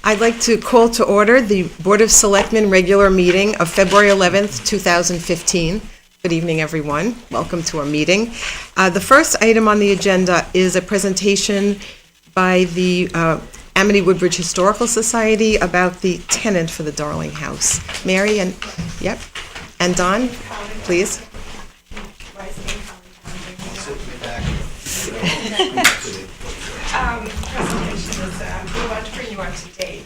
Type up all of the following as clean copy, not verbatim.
I'd like to call to order the Board of Selectmen regular meeting of February 11th, 2015. Good evening, everyone. Welcome to our meeting. The first item on the agenda is a presentation by the Amity Woodbridge Historical Society about the tenant for the Darling House. Mary and Don, please. We want to bring you up to date.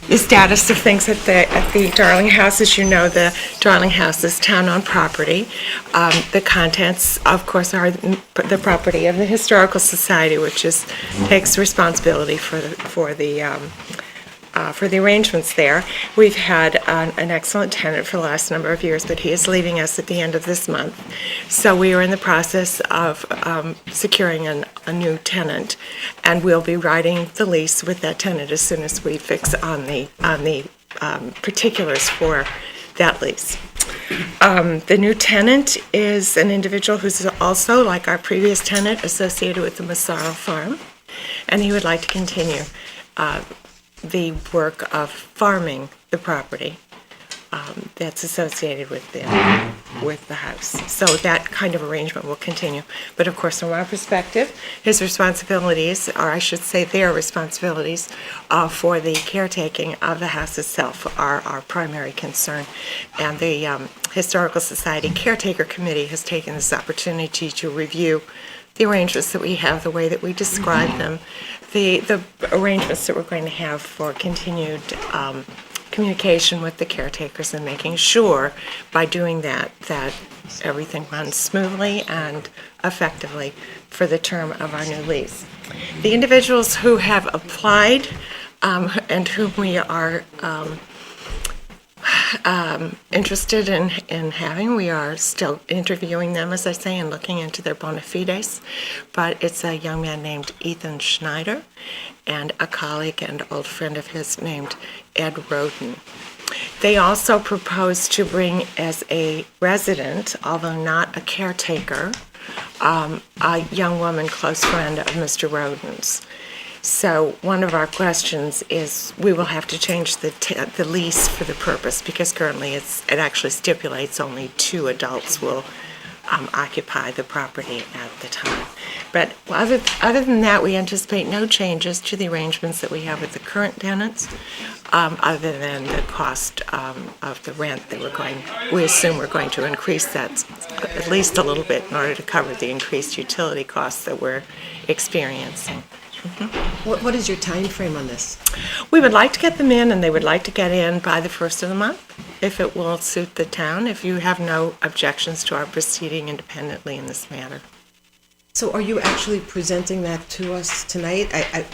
The status of things at the Darling House. As you know, the Darling House is town-owned property. The contents, of course, are the property of the Historical Society, which takes responsibility for the arrangements there. We've had an excellent tenant for the last number of years, but he is leaving us at the end of this month. So we are in the process of securing a new tenant, and we'll be writing the lease with that tenant as soon as we fix on the particulars for that lease. The new tenant is an individual who's also, like our previous tenant, associated with the Massaro Farm, and he would like to continue the work of farming the property that's associated with the house. So that kind of arrangement will continue. But of course, from our perspective, his responsibilities, or I should say their responsibilities, for the caretaking of the house itself are our primary concern. And the Historical Society Caretaker Committee has taken this opportunity to review the arrangements that we have, the way that we describe them, the arrangements that we're going to have for continued communication with the caretakers, and making sure by doing that everything runs smoothly and effectively for the term of our new lease. The individuals who have applied and whom we are interested in having. We are still interviewing them, as I say, and looking into their bona fides. But it's a young man named Ethan Schneider and a colleague and old friend of his named Ed Roden. They also propose to bring as a resident, although not a caretaker, a young woman, close friend of Mr. Roden's. So one of our questions is we will have to change the lease for the purpose, because currently it actually stipulates only 2 adults will occupy the property at the time. But other than that, we anticipate no changes to the arrangements that we have with the current tenants, other than the cost of the rent that we assume we're going to increase that at least a little bit in order to cover the increased utility costs that we're experiencing. Mm-hmm. What is your time frame on this? We would like to get them in, and they would like to get in by the 1st of the month, if it will suit the town, if you have no objections to our proceeding independently in this matter. So are you actually presenting that to us tonight?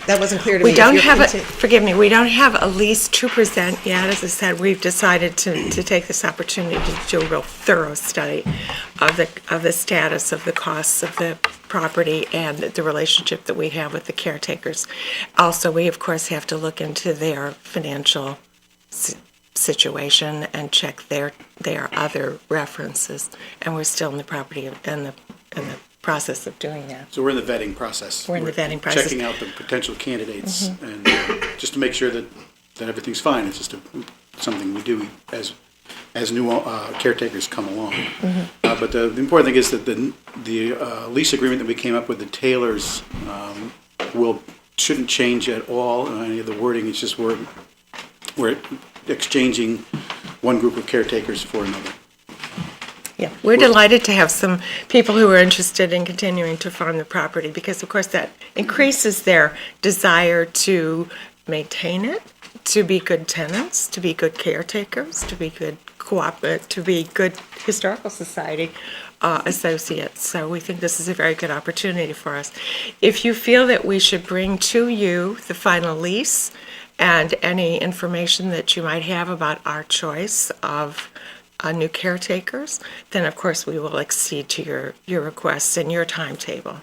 That wasn't clear to me. We don't have a lease to present yet. As I said, we've decided to take this opportunity to do a real thorough study of the status of the costs of the property and the relationship that we have with the caretakers. Also, we of course have to look into their financial situation and check their other references, and we're still in the process of doing that. So we're in the vetting process. We're process. Checking out the potential candidates, and just to make sure that everything's fine. It's just something we do as new caretakers come along. But the important thing is that the lease agreement that we came up with, the Taylors, shouldn't change at all. Any of the wording, it's just we're exchanging one group of caretakers for another. Yeah, we're delighted to have some people who are interested in continuing to farm the property, because of course that increases their desire to maintain it, to be good tenants, to be good caretakers, to be good to be good Historical Society associates. So we think this is a very good opportunity for us. If you feel that we should bring to you the final lease and any information that you might have about our choice of new caretakers, then of course we will accede to your requests and your timetable.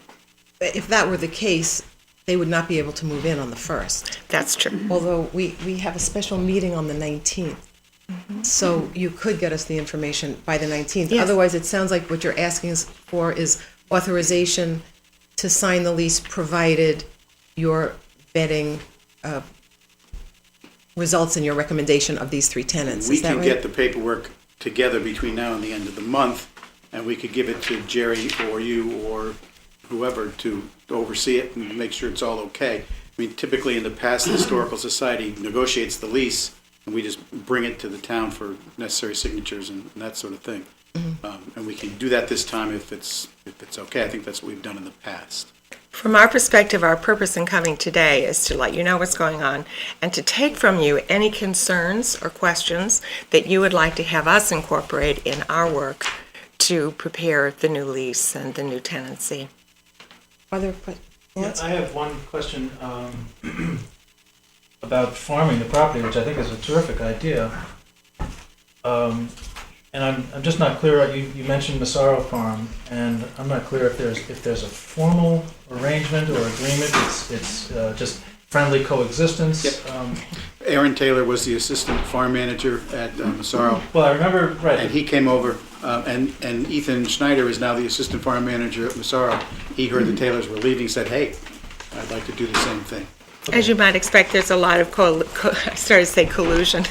If that were the case, they would not be able to move in on the 1st. That's true. Although we have a special meeting on the 19th. So you could get us the information by the 19th. Yes. Otherwise, it sounds like what you're asking us for is authorization to sign the lease, provided your vetting results in your recommendation of these 3 tenants. We Is that can right? get the paperwork together between now and the end of the month, and we could give it to Jerry or you or whoever to oversee it and make sure it's all okay. I mean, typically in the past, the Historical Society negotiates the lease, and we just bring it to the town for necessary signatures and that sort of thing. And we can do that this time if it's okay. I think that's what we've done in the past. From our perspective, our purpose in coming today is to let you know what's going on and to take from you any concerns or questions that you would like to have us incorporate in our work to prepare the new lease and the new tenancy. Other questions? Yeah, I have one question about farming the property, which I think is a terrific idea. And I'm just not clear. You mentioned Massaro Farm, and I'm not clear if there's a formal arrangement or agreement. It's just friendly coexistence. Yep. Aaron Taylor was the assistant farm manager at Massaro. Well, I remember right. And he came over, and Ethan Schneider is now the assistant farm manager at Massaro. He heard the Taylors were leaving, said, "Hey, I'd like to do the same thing." As you might expect, there's a lot of I started to say collusion,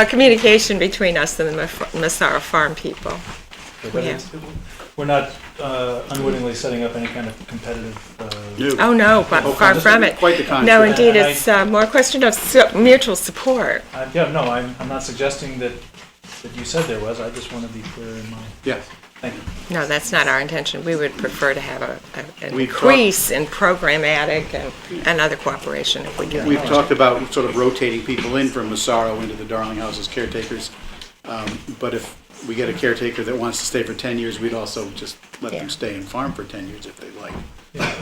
communication between us and the Massaro Farm people. But Yeah. we're not unwittingly setting up any kind of competitive. Oh, no, but far from it. Quite the contrary. No, indeed, And it's more a question of mutual support. Yeah, no, I'm not suggesting that you said there was. I just want to be clear in my. Yeah. Thank you. No, that's not our intention. We would prefer to have an We've increase in programmatic and other cooperation if we do. We've talked about sort of rotating people in from Massaro into the Darling House as caretakers. But if we get a caretaker that wants to stay for 10 years, we'd also just let them stay and farm for 10 years if they like.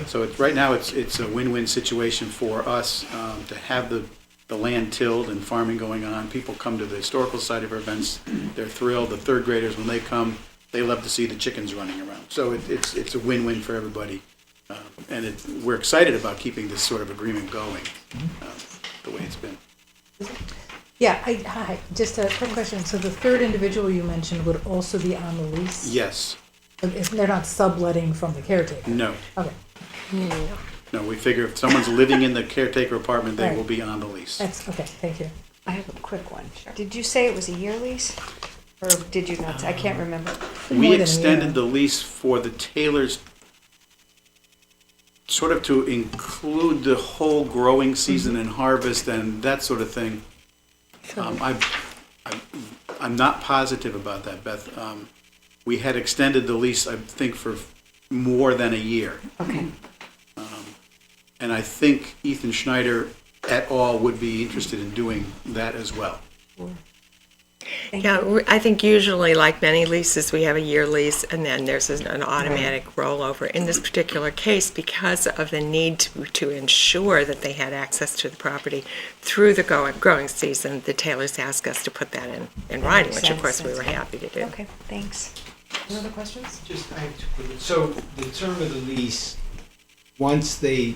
So right now, it's a win-win situation for us to have the land tilled and farming going on. People come to the Historical Society of events. They're thrilled. The third graders, when they come, they love to see the chickens running around. So it's a win-win for everybody. And we're excited about keeping this sort of agreement going the way it's been. Yeah, hi, just a quick question. So the third individual you mentioned would also be on the lease? Yes. They're not subletting from the caretaker? No. Okay, No, we figure if someone's living in the caretaker apartment, they Right. will be on the lease. okay, thank you. I have a quick one. Did you say it was a year lease? Or did you not? I can't remember. We More than a extended year. the lease for the Taylors sort of to include the whole growing season and harvest and that sort of thing. I'm not positive about that, Beth. We had extended the lease, I think, for more than a year. Okay. And I think Ethan Schneider et al. Would be interested in doing that as well. Yeah, I think usually, like many leases, we have a year lease, and then there's an automatic rollover. In this particular case, because of the need to ensure that they had access to the property through the growing season, the Taylors asked us to put that in writing, which of course we were happy to do. Okay, thanks. Any other questions? Just, I have two quick. So the term of the lease, once they,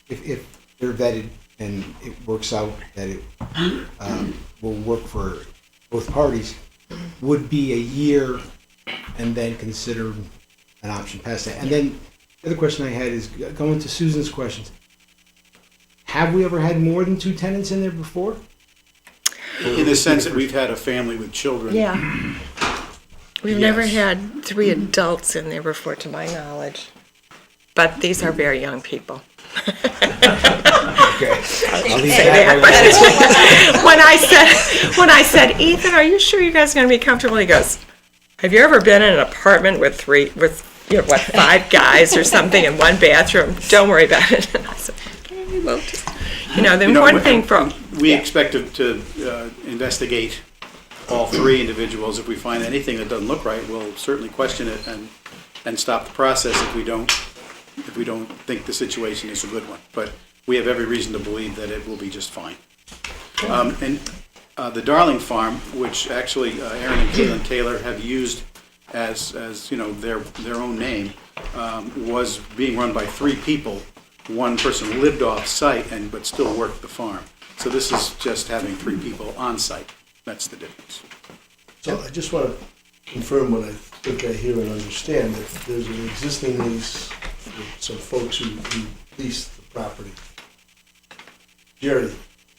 if they're vetted and it works out that it will work for both parties, would be a year and then consider an option past that. And then the other question I had is going to Susan's questions. Have we ever had more than 2 tenants in there before? In the sense that we've had a family with children. Yeah. We've never Yes. had 3 adults in there before, to my knowledge. But these are very young people. Okay. I'll leave Say that that, but when I said, Ethan, are you sure you guys are going to be comfortable? He goes, have you ever been in an apartment with 5 guys or something in one bathroom? Don't worry about it. And I said, okay, well, the important thing for We expect to investigate all 3 individuals. If we find anything that doesn't look right, we'll certainly question it and stop the process if we don't think the situation is a good one. But we have every reason to believe that it will be just fine. And the Darling Farm, which actually Aaron and Caitlin Taylor have used as their own name, was being run by 3 people. One person lived off site but still worked the farm. So this is just having 3 people on site. That's the difference. So I just want to confirm what I think I hear and understand, that there's an existing lease with some folks who lease the property. Jerry,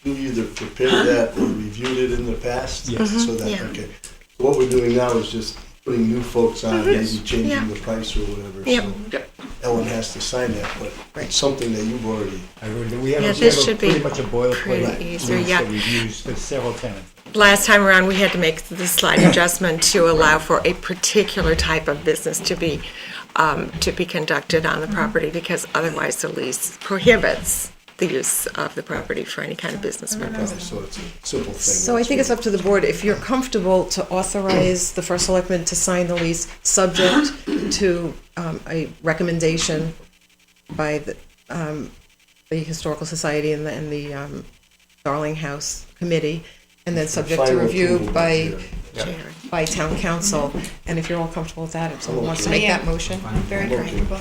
you either prepared that or reviewed it in the past? Yes. So that, Yeah. okay. So what we're doing now is just putting new folks on, maybe Yes. changing Yeah. the price or whatever. Yep. So Yep. Ellen has to sign that, but it's something that you've already, We have Yeah, a this should be pretty much a boilerplate pretty easy, release yeah. that we've used with several tenants. Last time around, we had to make the slight adjustment to allow for a particular type of business to be conducted on the property, because otherwise the lease prohibits the use of the property for any kind of business purpose. so it's a simple thing. So I think it's up to the board, if you're comfortable to authorize the first selectman to sign the lease, subject to a recommendation by the Historical Society and the Darling House Committee, and then subject to Final review approval by Jerry. town council. And if you're all comfortable with that, if someone wants to make that motion, Very comfortable.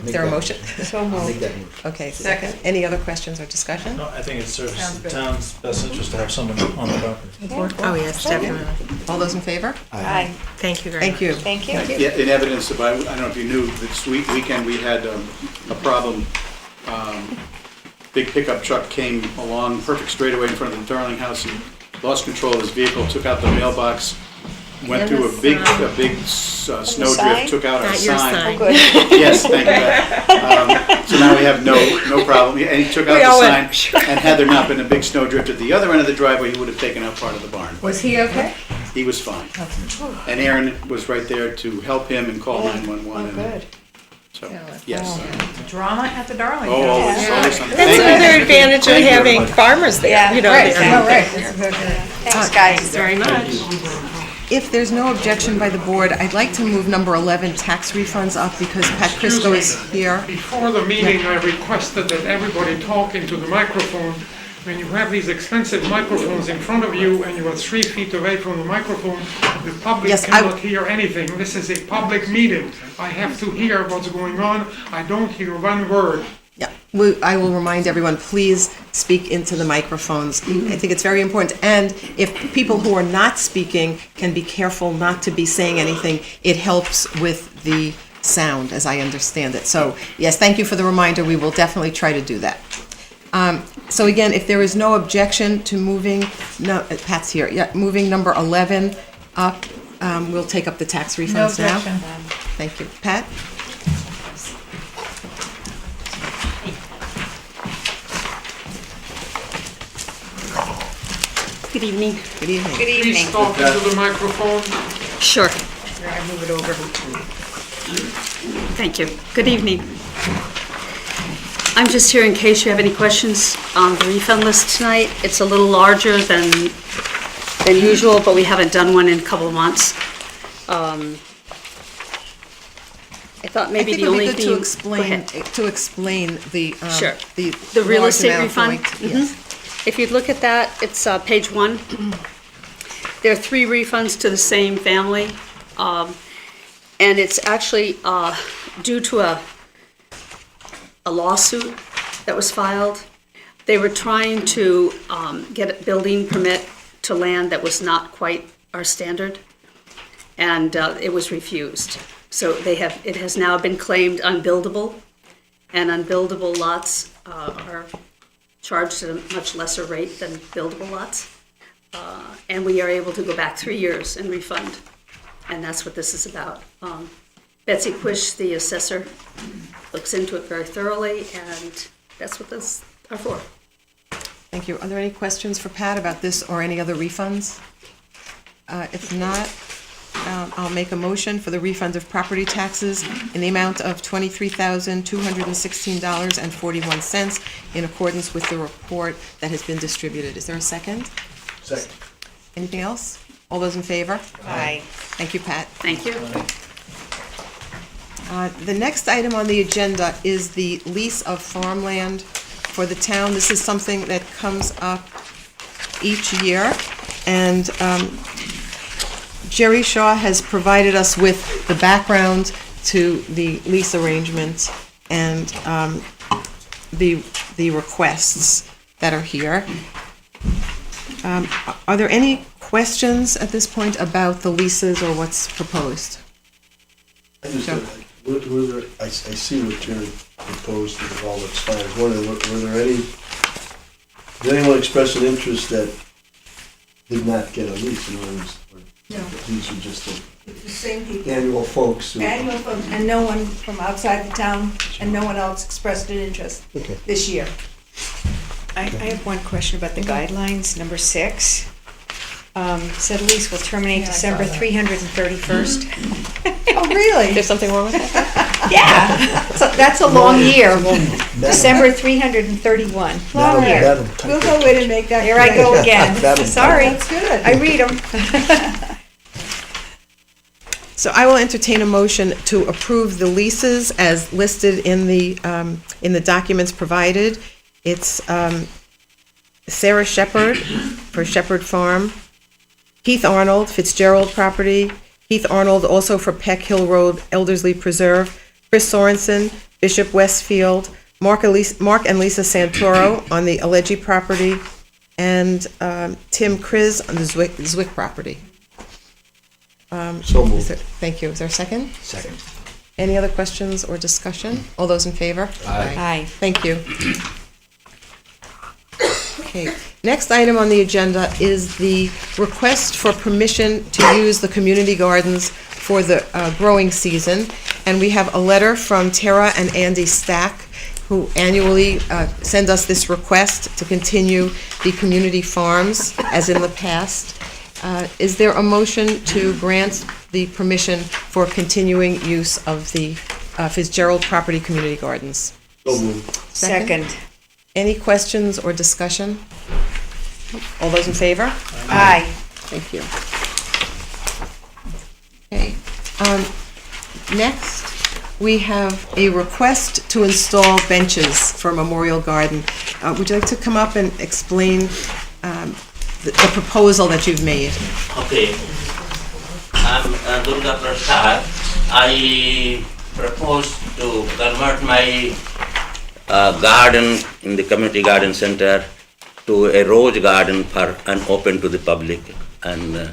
is there a motion? So Make moved. that motion. Okay, second. Any other questions or discussion? No, I think it serves the town's best interest to have someone on the property. Oh, yes, definitely. All those in favor? Aye. Thank you very much. Thank you. Thank you. Yeah, in evidence of, I don't know if you knew, this weekend we had a problem. Big pickup truck came along, perfect straightaway in front of the Darling House, and lost control of his vehicle, took out the mailbox, went through a big snow sign? drift, took out our Not your sign. sign. Oh, good. Yes, thank you, Beth. So now we have no problem, and he took out We all the went, sign, and had there not been a big snow drift at the other end of the driveway, he would have taken out part of the barn. Was he okay? He was fine. And Aaron was right there to help him and call 911. Oh, and good. So, yes. Drama at the Darling. Oh, always, always something. That's Thank you. another advantage of Thank you very having much. farmers there, Yeah, you know. right. they're- Oh, right. Thanks, guys. Very much. If there's no objection by the board, I'd like to move number 11, tax refunds, up because Pat Crisco is here. Before the meeting, I requested that everybody talk into the microphone. When you have these expensive microphones in front of you and you are 3 feet away from the microphone, the public Yes, I- cannot hear anything. This is a public meeting. I have to hear what's going on. I don't hear one word. Yeah, I will remind everyone, please speak into the microphones. I think it's very important. And if people who are not speaking can be careful not to be saying anything, it helps with the sound, as I understand it. So, yes, thank you for the reminder. We will definitely try to do that. So again, if there is no objection to moving, no, Pat's here, yeah, moving number 11 up, we'll take up the tax No refunds now. objection. Thank you. Pat? Good evening. Good evening. Good evening. Please talk into the microphone. Sure. I move it over. Thank you. Good evening. I'm just here in case you have any questions on the refund list tonight. It's a little larger than usual, but we haven't done one in a couple of months. I thought maybe the only thing. I think it would be good Go to ahead. explain the, Sure. the The real large estate amount refund? going to- yes. If you look at that, it's page 1. There are 3 refunds to the same family, and it's actually due to a lawsuit that was filed. They were trying to get a building permit to land that was not quite our standard, and it was refused. So it has now been claimed unbuildable, and unbuildable lots are charged at a much lesser rate than buildable lots. And we are able to go back 3 years and refund, and that's what this is about. Betsy Quish, the assessor, looks into it very thoroughly, and that's what this are for. Thank you. Are there any questions for Pat about this or any other refunds? If not, I'll make a motion for the refund of property taxes in the amount of $23,216.41 in accordance with the report that has been distributed. Is there a second? Second. Anything else? All those in favor? Aye. Thank you, Pat. Thank you. The next item on the agenda is the lease of farmland for the town. This is something that comes up each year, and Jerry Shaw has provided us with the background to the lease arrangements and the requests that are here. Are there any questions at this point about the leases or what's proposed? I just, I see what Jerry proposed and all that's fine. I was wondering, were there any Did anyone express an interest that did not get a lease? In other words, or No. these were just The same people. annual folks who... Annual funds, and no one from outside the town, and no one else expressed an interest Okay. this year. I have one question about the guidelines, number 6. Said lease will terminate Yeah, I December saw that. 331st. Oh, really? There's something wrong with that? Yeah, that's a long year. December 331, long year. We'll go in and make that. Here I go again. Sorry. That's good. I read them. So I will entertain a motion to approve the leases as listed in the documents provided. It's Sarah Shepherd for Shepherd Farm, Heath Arnold, Fitzgerald Property, Heath Arnold also for Peck Hill Road, Elderslie Preserve, Chris Sorensen, Bishop Westfield, Mark and Lisa Santoro on the Alleghi property, and Tim Kriz on the Zwick property. So moved. Thank you. Is there a second? Second. Any other questions or discussion? All those in favor? Aye. Thank you. Okay, next item on the agenda is the request for permission to use the community gardens for the growing season. And we have a letter from Tara and Andy Stack, who annually send us this request to continue the community farms as in the past. Is there a motion to grant the permission for continuing use of the Fitzgerald Property Community Gardens? So moved. Second. Any questions or discussion? All those in favor? Aye. Thank you. Okay. Next, we have a request to install benches for Memorial Garden. Would you like to come up and explain the proposal that you've made? Okay. I'm Durga Prasad. I propose to convert my garden in the community garden center to a rose garden and open to the public. And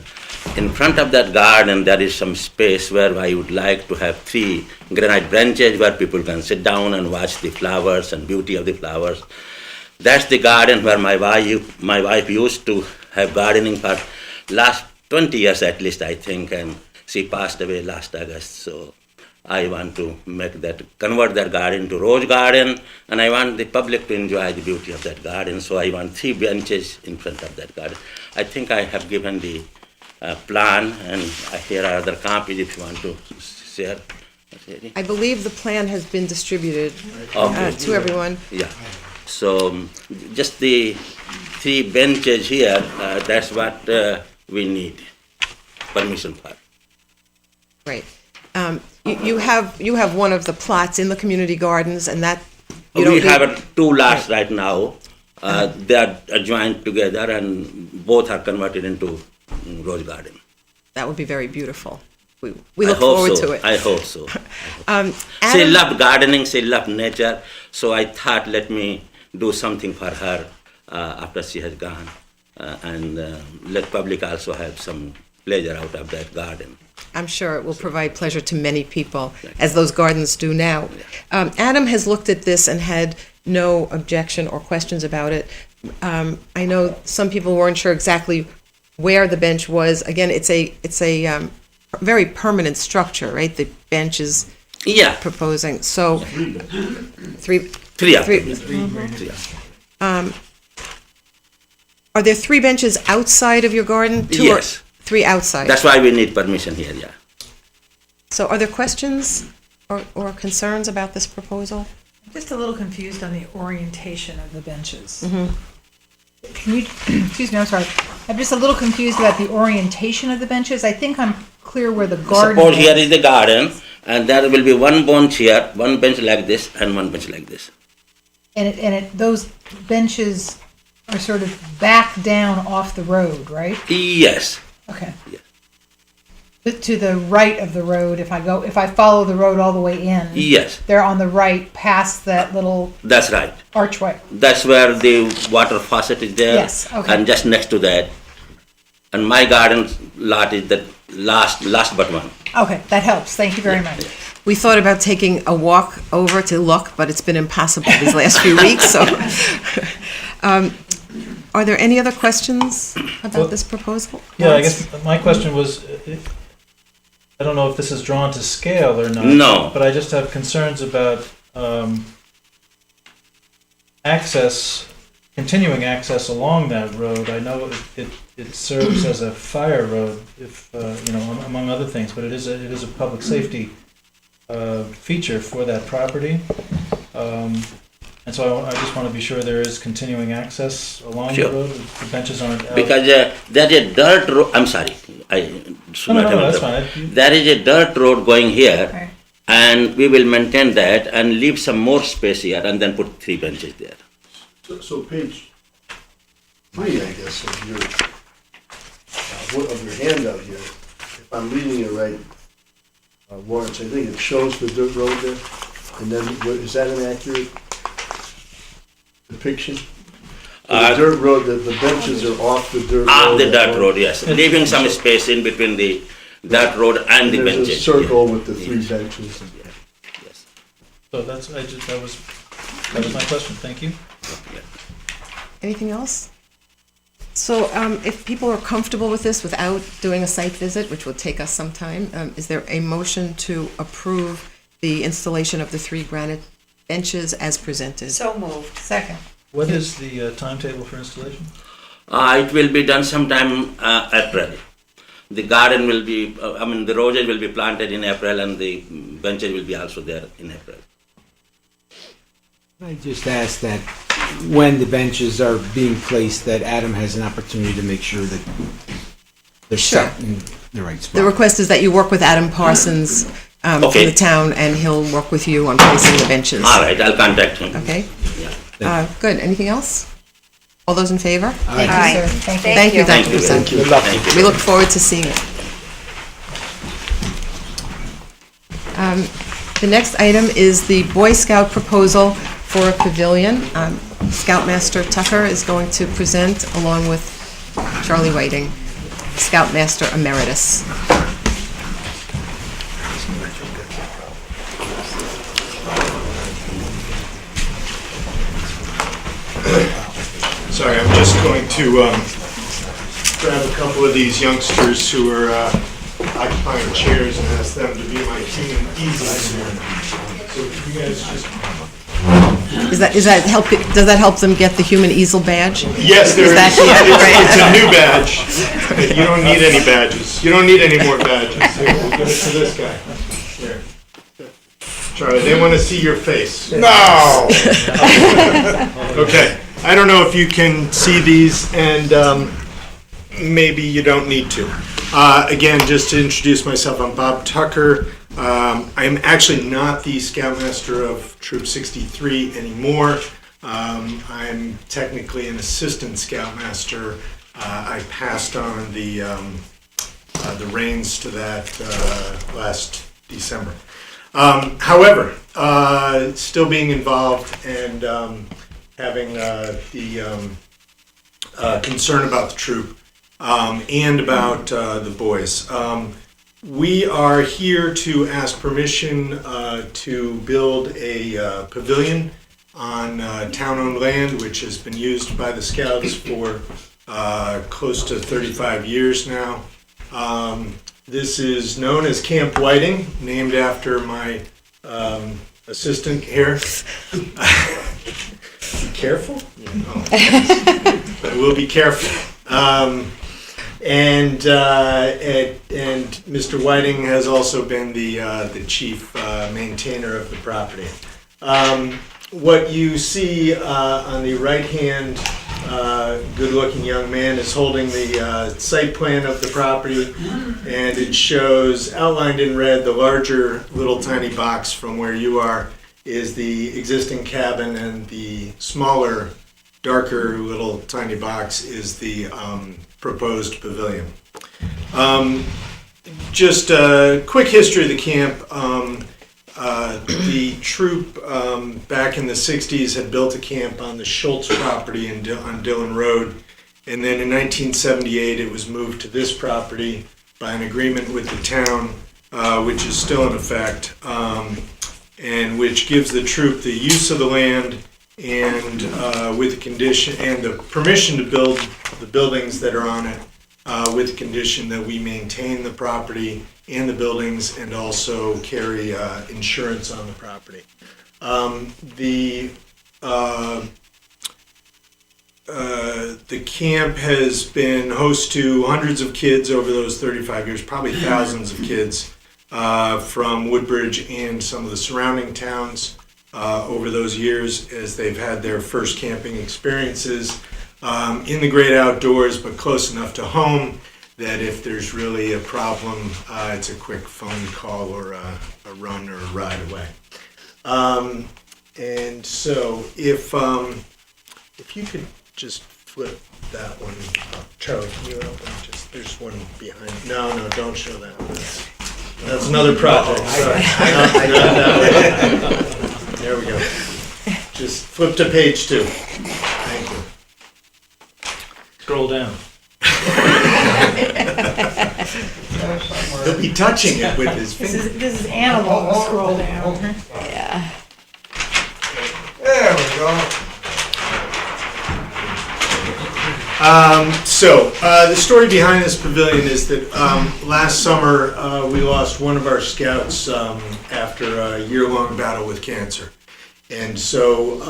in front of that garden, there is some space where I would like to have 3 granite benches where people can sit down and watch the flowers and beauty of the flowers. That's the garden where my wife used to have gardening for last 20 years at least, I think, and she passed away last August. So I want to convert that garden to rose garden, and I want the public to enjoy the beauty of that garden. So I want 3 benches in front of that garden. I think I have given the plan, and here are other copies if you want to share. I believe the plan has been distributed Okay. to everyone. Yeah. So just the 3 benches here, that's what we need permission for. Right. You have one of the plots in the community gardens, and that you don't We need- have 2 lots right now. They are joined together, and both are converted into rose garden. That would be very beautiful. We I look hope forward so. to it. I hope so. She Adam- loved gardening, she loved nature, so I thought let me do something for her after she has gone, and let public also have some pleasure out of that garden. I'm sure it will provide pleasure to many people, as those gardens do now. Adam has looked at this and had no objection or questions about it. I know some people weren't sure exactly where the bench was. Again, it's a very permanent structure, right? The bench is Yeah, proposing, so three. 3 of Three. them. 3 of them. Are there 3 benches outside of your garden? 2 or Yes. 3 outside? That's why we need permission here, yeah. So are there questions or concerns about this proposal? I'm just a little confused on the orientation of the benches. Mm-hmm. Can you, excuse me, I'm sorry. I'm just a little confused about the orientation of the benches. I think I'm clear where the garden Suppose here is the garden, and there will be 1 bench here, 1 bench like this, and 1 bench like this. And those benches are sort of back down off the road, right? Yes. Okay. Yeah. To the right of the road, if I follow the road all the way in, Yes, they're on the right past that little that's right. archway. That's where the water faucet is there. Yes, okay. And just next to that. And my garden lot is the last but one. Okay, that helps. Thank you very much. We thought about taking a walk over to look, but it's been impossible these last few weeks, so. Are there any other questions about this proposal? Yeah, I guess my question was, I don't know if this is drawn to scale or not. No. But I just have concerns about access, continuing access along that road. I know it serves as a fire road, if among other things, but it is a public safety feature for that property. And so I just want to be sure there is continuing access along Sure. the road. The benches aren't out. Because there is a dirt road, I'm sorry, I should not have that's interrupted. fine. There is a dirt road going here, Right. and we will maintain that and leave some more space here and then put 3 benches there. So page 3, I guess, of your handout here, if I'm reading it right, Lawrence, I think it shows the dirt road there, and then, is that an accurate depiction? The dirt road, the benches are off the dirt road. Off the dirt road, yes, leaving some space in between the dirt road and the There's benches. a circle yeah. with the 3 benches. Yes. So that was my question. Thank you. Anything else? So if people are comfortable with this without doing a site visit, which will take us some time, is there a motion to approve the installation of the 3 granite benches as presented? So moved. Second. What is the timetable for installation? It will be done sometime April. The garden will be, the roses will be planted in April and the benches will be also there in April. I just ask that when the benches are being placed, that Adam has an opportunity to make sure that they're set in the right spot. The request is that you work with Adam Parsons from Okay. the town, and he'll work with you on placing the benches. All right, I'll contact him. Okay? Yeah. Good. Anything else? All those in favor? Thank Aye. you, sir. Thank you. Thank you, Thank Dr. you. Persen. Thank you. Thank you. We look forward to seeing it. The next item is the Boy Scout proposal for a pavilion. Scoutmaster Tucker is going to present along with Charlie Whiting, Scoutmaster Emeritus. Sorry, I'm just going to grab a couple of these youngsters who are occupying chairs and ask them to be my human easels here. So if you guys just... Does that help them get the human easel badge? Yes, there Is is. that the- It's a new badge. You don't need any badges. You don't need any more badges. Here, we'll give it to this guy. Here. Charlie, they want to see your face. No! Okay. I don't know if you can see these, and maybe you don't need to. Again, just to introduce myself, I'm Bob Tucker. I'm actually not the Scoutmaster of Troop 63 anymore. I'm technically an assistant Scoutmaster. I passed on the reins to that last December. However, still being involved and having the concern about the troop and about the boys. We are here to ask permission to build a pavilion on town-owned land, which has been used by the Scouts for close to 35 years now. This is known as Camp Whiting, named after my assistant here. Be careful? Oh. I will be careful. And Mr. Whiting has also been the chief maintainer of the property. What you see on the right hand, good-looking young man is holding the site plan of the property, and it shows outlined in red the larger little tiny box from where you are is the existing cabin, and the smaller, darker little tiny box is the proposed pavilion. Just a quick history of the camp. The troop back in the 60s had built a camp on the Schultz property on Dillon Road, and then in 1978 it was moved to this property by an agreement with the town, which is still in effect, and which gives the troop the use of the land and with the condition, and the permission to build the buildings that are on it, with the condition that we maintain the property and the buildings and also carry insurance on the property. The camp has been host to hundreds of kids over those 35 years, probably thousands of kids from Woodbridge and some of the surrounding towns over those years as they've had their first camping experiences in the great outdoors, but close enough to home that if there's really a problem, it's a quick phone call or a run or a ride away. And so if you could just flip that one up. Charlie, can you help me? There's one behind. No, don't show that one. That's another project. Sorry. No. There we go. Just flip to page 2. Thank you. Scroll down. He'll be touching it with his finger. This is analog scroll down. Yeah. There we go. The story behind this pavilion is that last summer we lost one of our scouts after a year-long battle with cancer. And so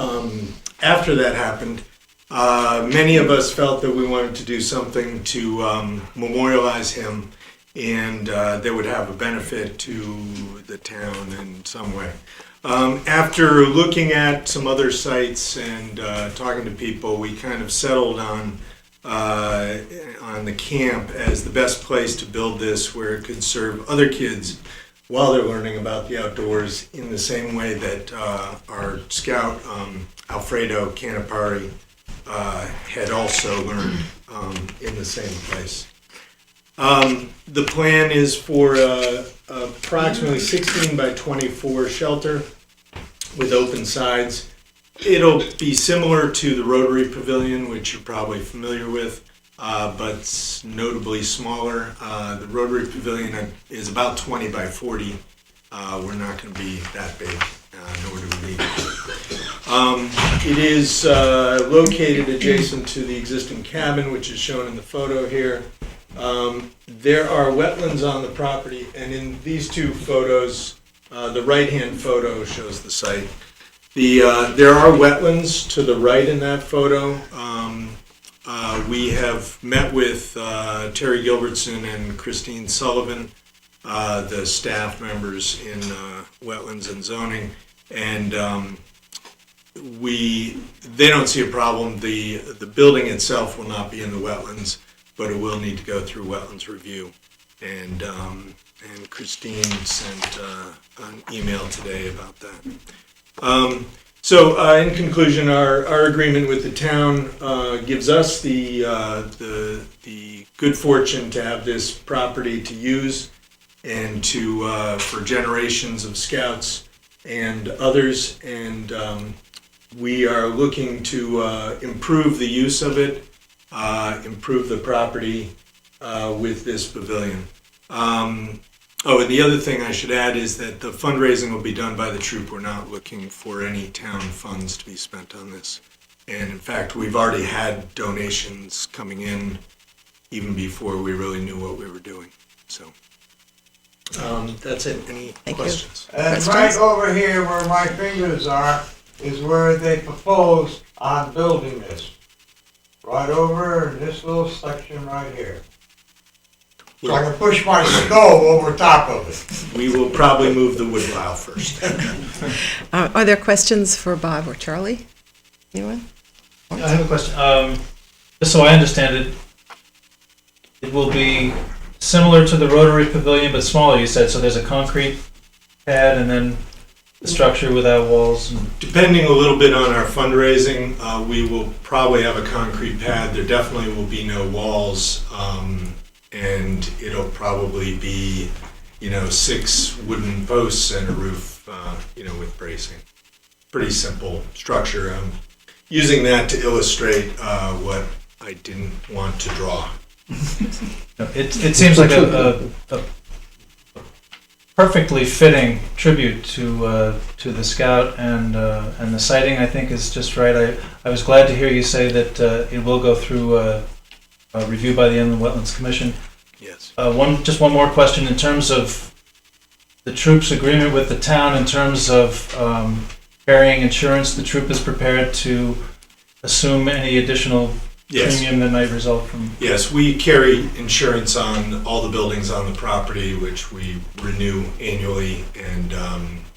after that happened, many of us felt that we wanted to do something to memorialize him and that would have a benefit to the town in some way. After looking at some other sites and talking to people, we kind of settled on the camp as the best place to build this, where it could serve other kids while they're learning about the outdoors in the same way that our scout, Alfredo Canapari, had also learned in the same place. The plan is for approximately 16 by 24 shelter with open sides. It'll be similar to the Rotary Pavilion, which you're probably familiar with, but notably smaller. The Rotary Pavilion is about 20 by 40. We're not going to be that big, nor do we need it. It is located adjacent to the existing cabin, which is shown in the photo here. There are wetlands on the property, and in these two photos, the right-hand photo shows the site. There are wetlands to the right in that photo. We have met with Terry Gilbertson and Christine Sullivan, the staff members in wetlands and zoning, and they don't see a problem. The building itself will not be in the wetlands, but it will need to go through wetlands review. And Christine sent an email today about that. In conclusion, our agreement with the town gives us the good fortune to have this property to use and for generations of scouts and others. And we are looking to improve the use of it, improve the property with this pavilion. And the other thing I should add is that the fundraising will be done by the troop. We're not looking for any town funds to be spent on this. And in fact, we've already had donations coming in even before we really knew what we were doing. So that's it. Any questions? And right over here where my fingers are is where they propose on building this. Right over in this little section right here. So I can push my stove over top of it. We will probably move the wood pile first. Are there questions for Bob or Charlie? Anyone? I have a question. Just so I understand it, it will be similar to the Rotary Pavilion, but smaller, you said. So there's a concrete pad and then the structure without walls. Depending a little bit on our fundraising, we will probably have a concrete pad. There definitely will be no walls. And it'll probably be, 6 wooden posts and a roof, with bracing. Pretty simple structure. I'm using that to illustrate what I didn't want to draw. It seems like perfectly fitting tribute to the Scout, and the sighting, I think, is just right. I was glad to hear you say that it will go through a review by the Inland Wetlands Commission. Yes. One more question in terms of the troop's agreement with the town in terms of carrying insurance. The troop is prepared to assume any additional premium that might result from. Yes, we carry insurance on all the buildings on the property, which we renew annually, and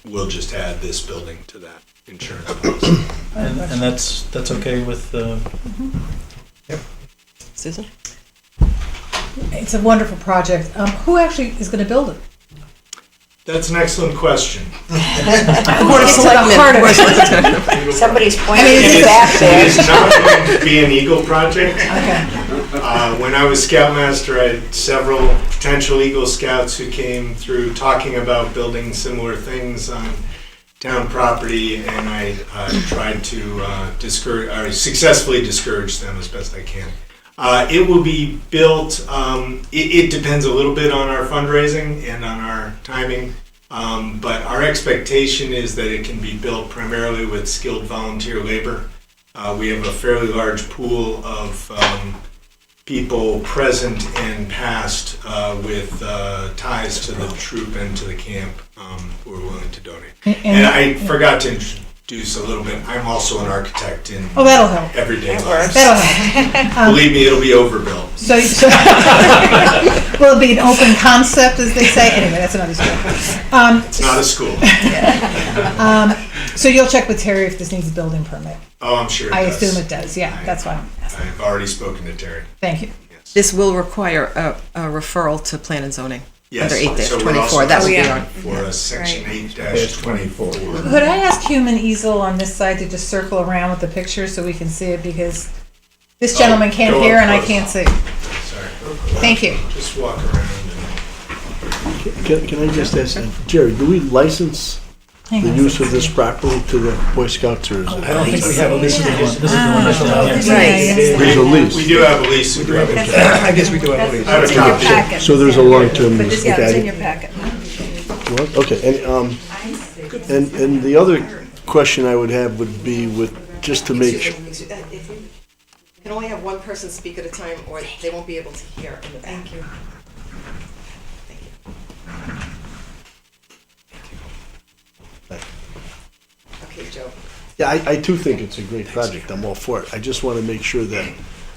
we'll just add this building to that insurance policy. And that's okay with. Yep. Susan? It's a wonderful project. Who actually is going to build it? That's an excellent question. Board of Selectmen. Somebody's I mean, pointing is it it- back It there. is not going to be an Eagle project. Okay. When I was Scoutmaster, I had several potential Eagle Scouts who came through talking about building similar things on town property, and I tried to successfully discourage them as best I can. It will be built, it depends a little bit on our fundraising and on our timing, but our expectation is that it can be built primarily with skilled volunteer labor. We have a fairly large pool of people present and past with ties to the troop and to the camp who are willing to donate. And I forgot to introduce a little bit, I'm also an architect in that'll help. everyday life. That'll help. Believe me, it'll be overbuilt. So will it be an open concept, as they say? Anyway, that's another story. It's not a school. So you'll check with Terry if this needs a building permit. Oh, I'm sure it I does. assume it does. Yeah, that's why I'm asking. I've already spoken to Terry. Thank you. This will require a referral to Plan and Zoning. Yes, Under so we're 8-24, also that would be asking our. for a section 8-24. Could I ask Human Easel on this side to just circle around with the picture so we can see it, because this gentleman can't go hear up and I close. can't see. Sorry. Thank you. Just walk around. Can I just ask, Jerry, do we license Hang the on a use second. of this property to the Boy Scouts, or is it? I don't think we have a lease. This is the one that's down here. Right. There's a lease. We do have a lease agreement. I guess we do have a lease. I have a copy. So there's a long-term lease. Yeah, it's in Okay. your packet. What? Okay, and the other question I would have would be with, just to make sure. If you can only have one person speak at a time, or they won't be able to hear in the back. Thank you. Thank you. Okay, Joe. Yeah, I too think it's a great project. I'm all for it. I just want to make sure that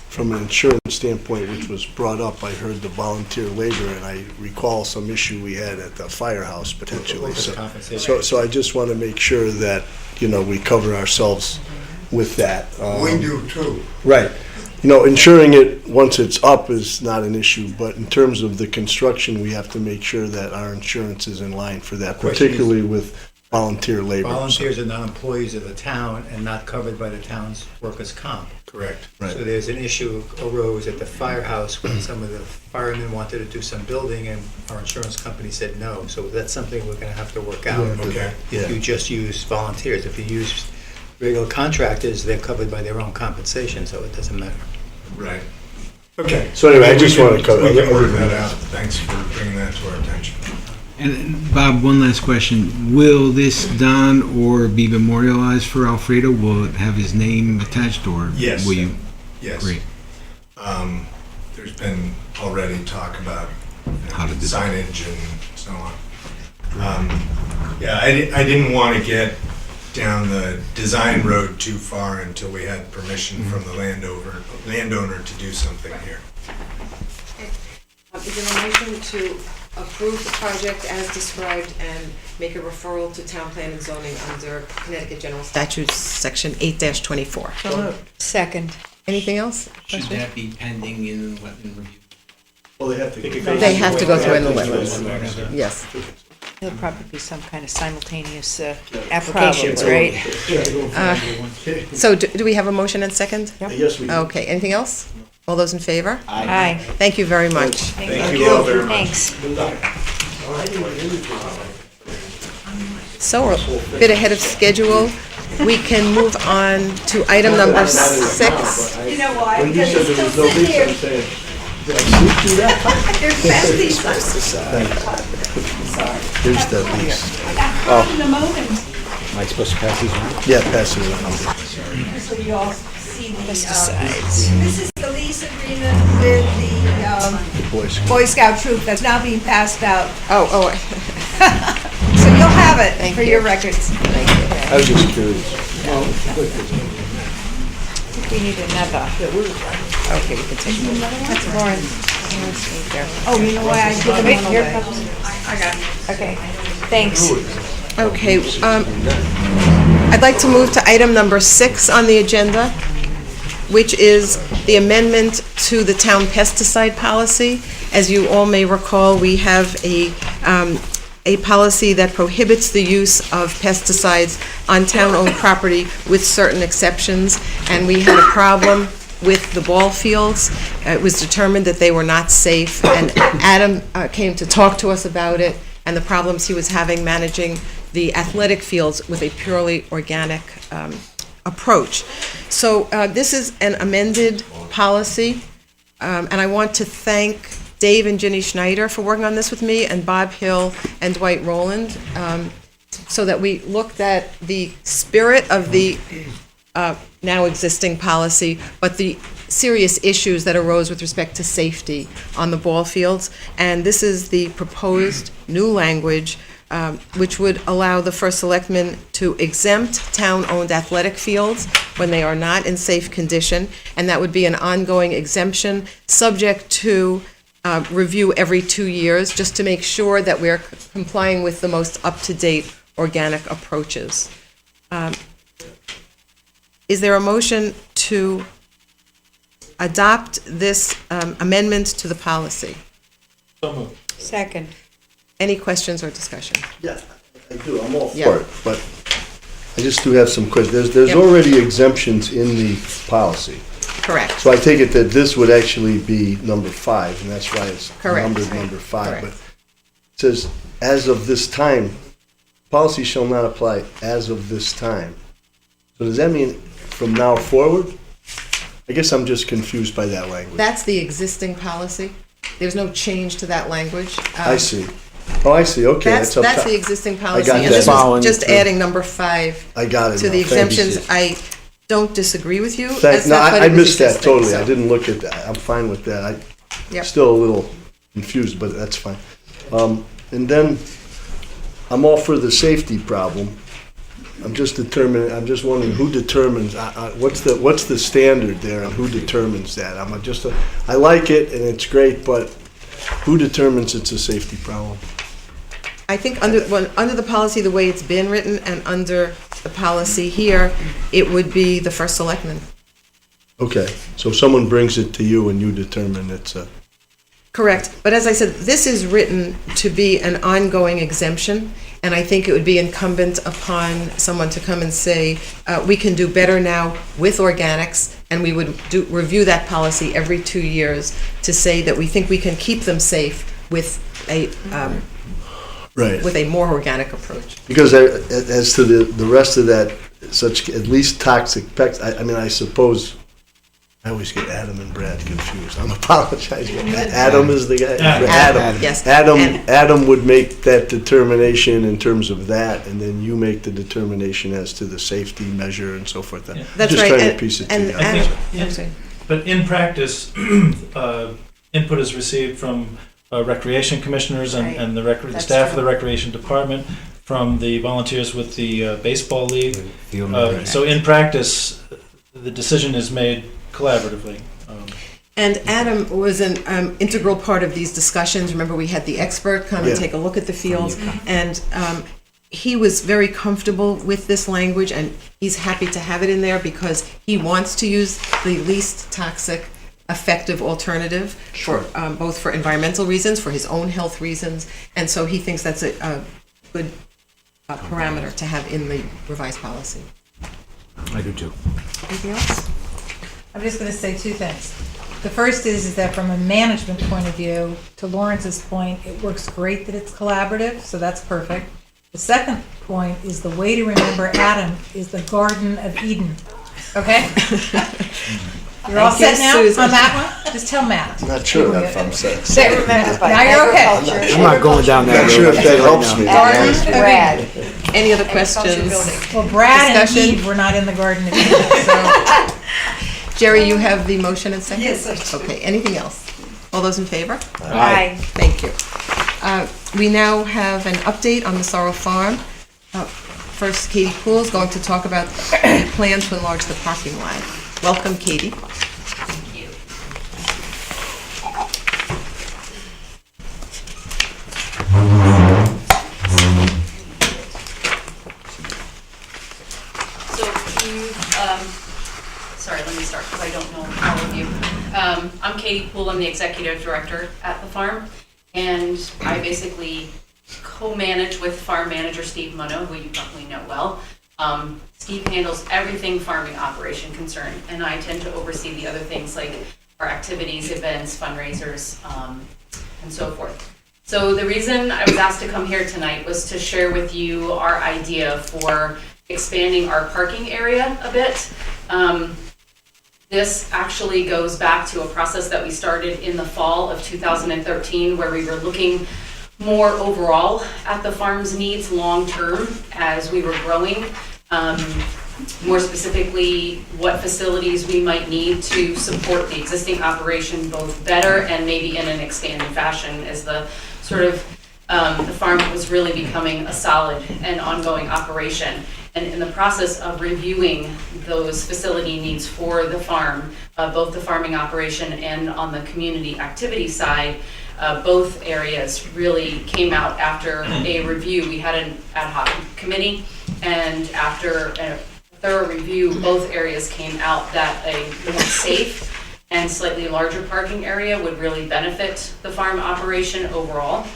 from an insurance standpoint, which was brought up, I heard the volunteer labor, and I recall some issue we had at the firehouse potentially. So I just want to make sure that, we cover ourselves with that. We do too. Right. Insuring it once it's up is not an issue, but in terms of the construction, we have to make sure that our insurance is in line for that, Question is- particularly with volunteer labor. Volunteers are not employees of the town and not covered by the town's workers' comp. Correct. Right. So there's an issue arose at the firehouse when some of the firemen wanted to do some building and our insurance company said no. So that's something we're gonna have to work out. Okay. Yeah. If you just use volunteers, if you use regular contractors, they're covered by their own compensation, so it doesn't matter. Right. Okay. So anyway, I just want to cover. We can work that out. Thanks for bringing that to our attention. And Bob, one last question. Will this Don or be memorialized for Alfredo? Will it have his name attached, or Yes. will you? Yes. Great. There's been already talk about How to do that. signage and so on. Yeah, I didn't want to get down the design road too far until we had permission from the landowner to do something here. Is there a motion to approve the project as described and make a referral to Town Plan and Zoning under Connecticut General Statutes, Section 8-24? Second. Anything else? Should that be pending in wetland review? Well, they have to. They have to go through in the wetlands. Yes. There'll probably be some kind of simultaneous applications, right? So do we have a motion and second? Yes, we do. Okay, anything else? All those in favor? Aye. Thank you very much. Thank you all very much. Thanks. So we're a bit ahead of schedule. We can move on to item number 6. When you said there was no lease, I'm saying, did I sleep through that? You're besties. Here's that lease. Am I supposed to pass these around? Yeah, pass it around. So you all see the, Pesticides. this is the lease agreement with the Boy Scout. Boy Scout troop that's now being passed out. Oh, So you'll have it for your records. I was just curious. We need another. Okay, you can take it. That's Lauren. Oh, you know why I give Wait, them here away? it comes. I got it. Okay, thanks. okay. I'd like to move to item number 6 on the agenda, which is the amendment to the town pesticide policy. As you all may recall, we have a policy that prohibits the use of pesticides on town-owned property with certain exceptions, and we had a problem with the ball fields. It was determined that they were not safe, and Adam came to talk to us about it and the problems he was having managing the athletic fields with a purely organic approach. So this is an amended policy, and I want to thank Dave and Ginny Schneider for working on this with me, and Bob Hill and Dwight Rowland, so that we looked at the spirit of the now existing policy, but the serious issues that arose with respect to safety on the ball fields. And this is the proposed new language, which would allow the first selectman to exempt town-owned athletic fields when they are not in safe condition, and that would be an ongoing exemption, subject to review every 2 years, just to make sure that we're complying with the most up-to-date organic approaches. Is there a motion to adopt this amendment to the policy? So moved. Second. Any questions or discussion? Yeah, I do, I'm all Yeah. for it, but I just do have some questions. There's Yep. already exemptions in the policy. Correct. So I take it that this would actually be number 5, and that's why it's Correct. numbered number 5. Correct. But it says, as of this time, policy shall not apply as of this time. So does that mean from now forward? I guess I'm just confused by that language. That's the existing policy. There's no change to that language. I see. Oh, I see, okay. That's up the top. existing policy. got And that. this Following is just through. adding number 5 I got it to now. the Thank you. exemptions. I don't disagree with you. No, That's not what I it was missed that existing, totally. I so- didn't look at that. I'm fine with that. Yep. Still a little confused, but that's fine. And then, I'm all for the safety problem. I'm just wondering who determines, what's the standard there and who determines that? I like it and it's great, but who determines it's a safety problem? I think under the policy, the way it's been written, and under the policy here, it would be the first selectman. Okay, so someone brings it to you and you determine it's a, Correct. But as I said, this is written to be an ongoing exemption, and I think it would be incumbent upon someone to come and say, we can do better now with organics, and we would review that policy every 2 years to say that we think we can keep them safe with a right. with a more organic approach. Because as to the rest of that, such at least toxic pests, I mean, I suppose, I always get Adam and Brad confused. I'm apologizing. Adam is the guy? Adam, yes. Adam would make that determination in terms of that, and then you make the determination as to the safety measure and so forth. Yeah. That's Just right. trying to And- piece it and- together. I think, I'm sorry. but in practice, input is received from recreation commissioners and the That's staff of true. the recreation department, from the volunteers with the baseball league. So in practice, the decision is made collaboratively. And Adam was an integral part of these discussions. Remember, we had the expert come and Yeah. take a look at the fields, and he was very comfortable with this language, and he's happy to have it in there because he wants to use the least toxic, effective alternative for both for environmental reasons, for his own health reasons, and so he thinks that's a good parameter to have in the revised policy. I do too. Anything else? I'm just going to say 2 things. The first is that from a management point of view, to Lawrence's point, it works great that it's collaborative, so that's perfect. The second point is the way to remember Adam is the Garden of Eden, okay? You're all Thank you, set now Susan. on that one? Just tell Matt. Not sure if I'm set. There. Now you're okay. I'm not going down that Not sure road. if that helps me. Brad. Any other questions? Well, Brad and Discussion? Eve were not in the garden together, so. Jerry, you have the motion and second? Yes, I do. Okay, anything else? All those in favor? Aye. Thank you. We now have an update on the Sorrow Farm. First, Katie Poole is going to talk about the plan to enlarge the parking lot. Welcome, Katie. So sorry, let me start because I don't know all of you. I'm Katie Poole, I'm the executive director at the farm, and I basically co-manage with farm manager Steve Munno, who you probably know well. Steve handles everything farming operation concerned, and I tend to oversee the other things like our activities, events, fundraisers, and so forth. So the reason I was asked to come here tonight was to share with you our idea for expanding our parking area a bit. This actually goes back to a process that we started in the fall of 2013, where we were looking more overall at the farm's needs long-term as we were growing. More specifically, what facilities we might need to support the existing operation both better and maybe in an expanded fashion as the sort of the farm was really becoming a solid and ongoing operation. And in the process of reviewing those facility needs for the farm, both the farming operation and on the community activity side, both areas really came out after a review. We had an ad hoc committee, and after a thorough review, both areas came out that a more safe and slightly larger parking area would really benefit the farm operation overall.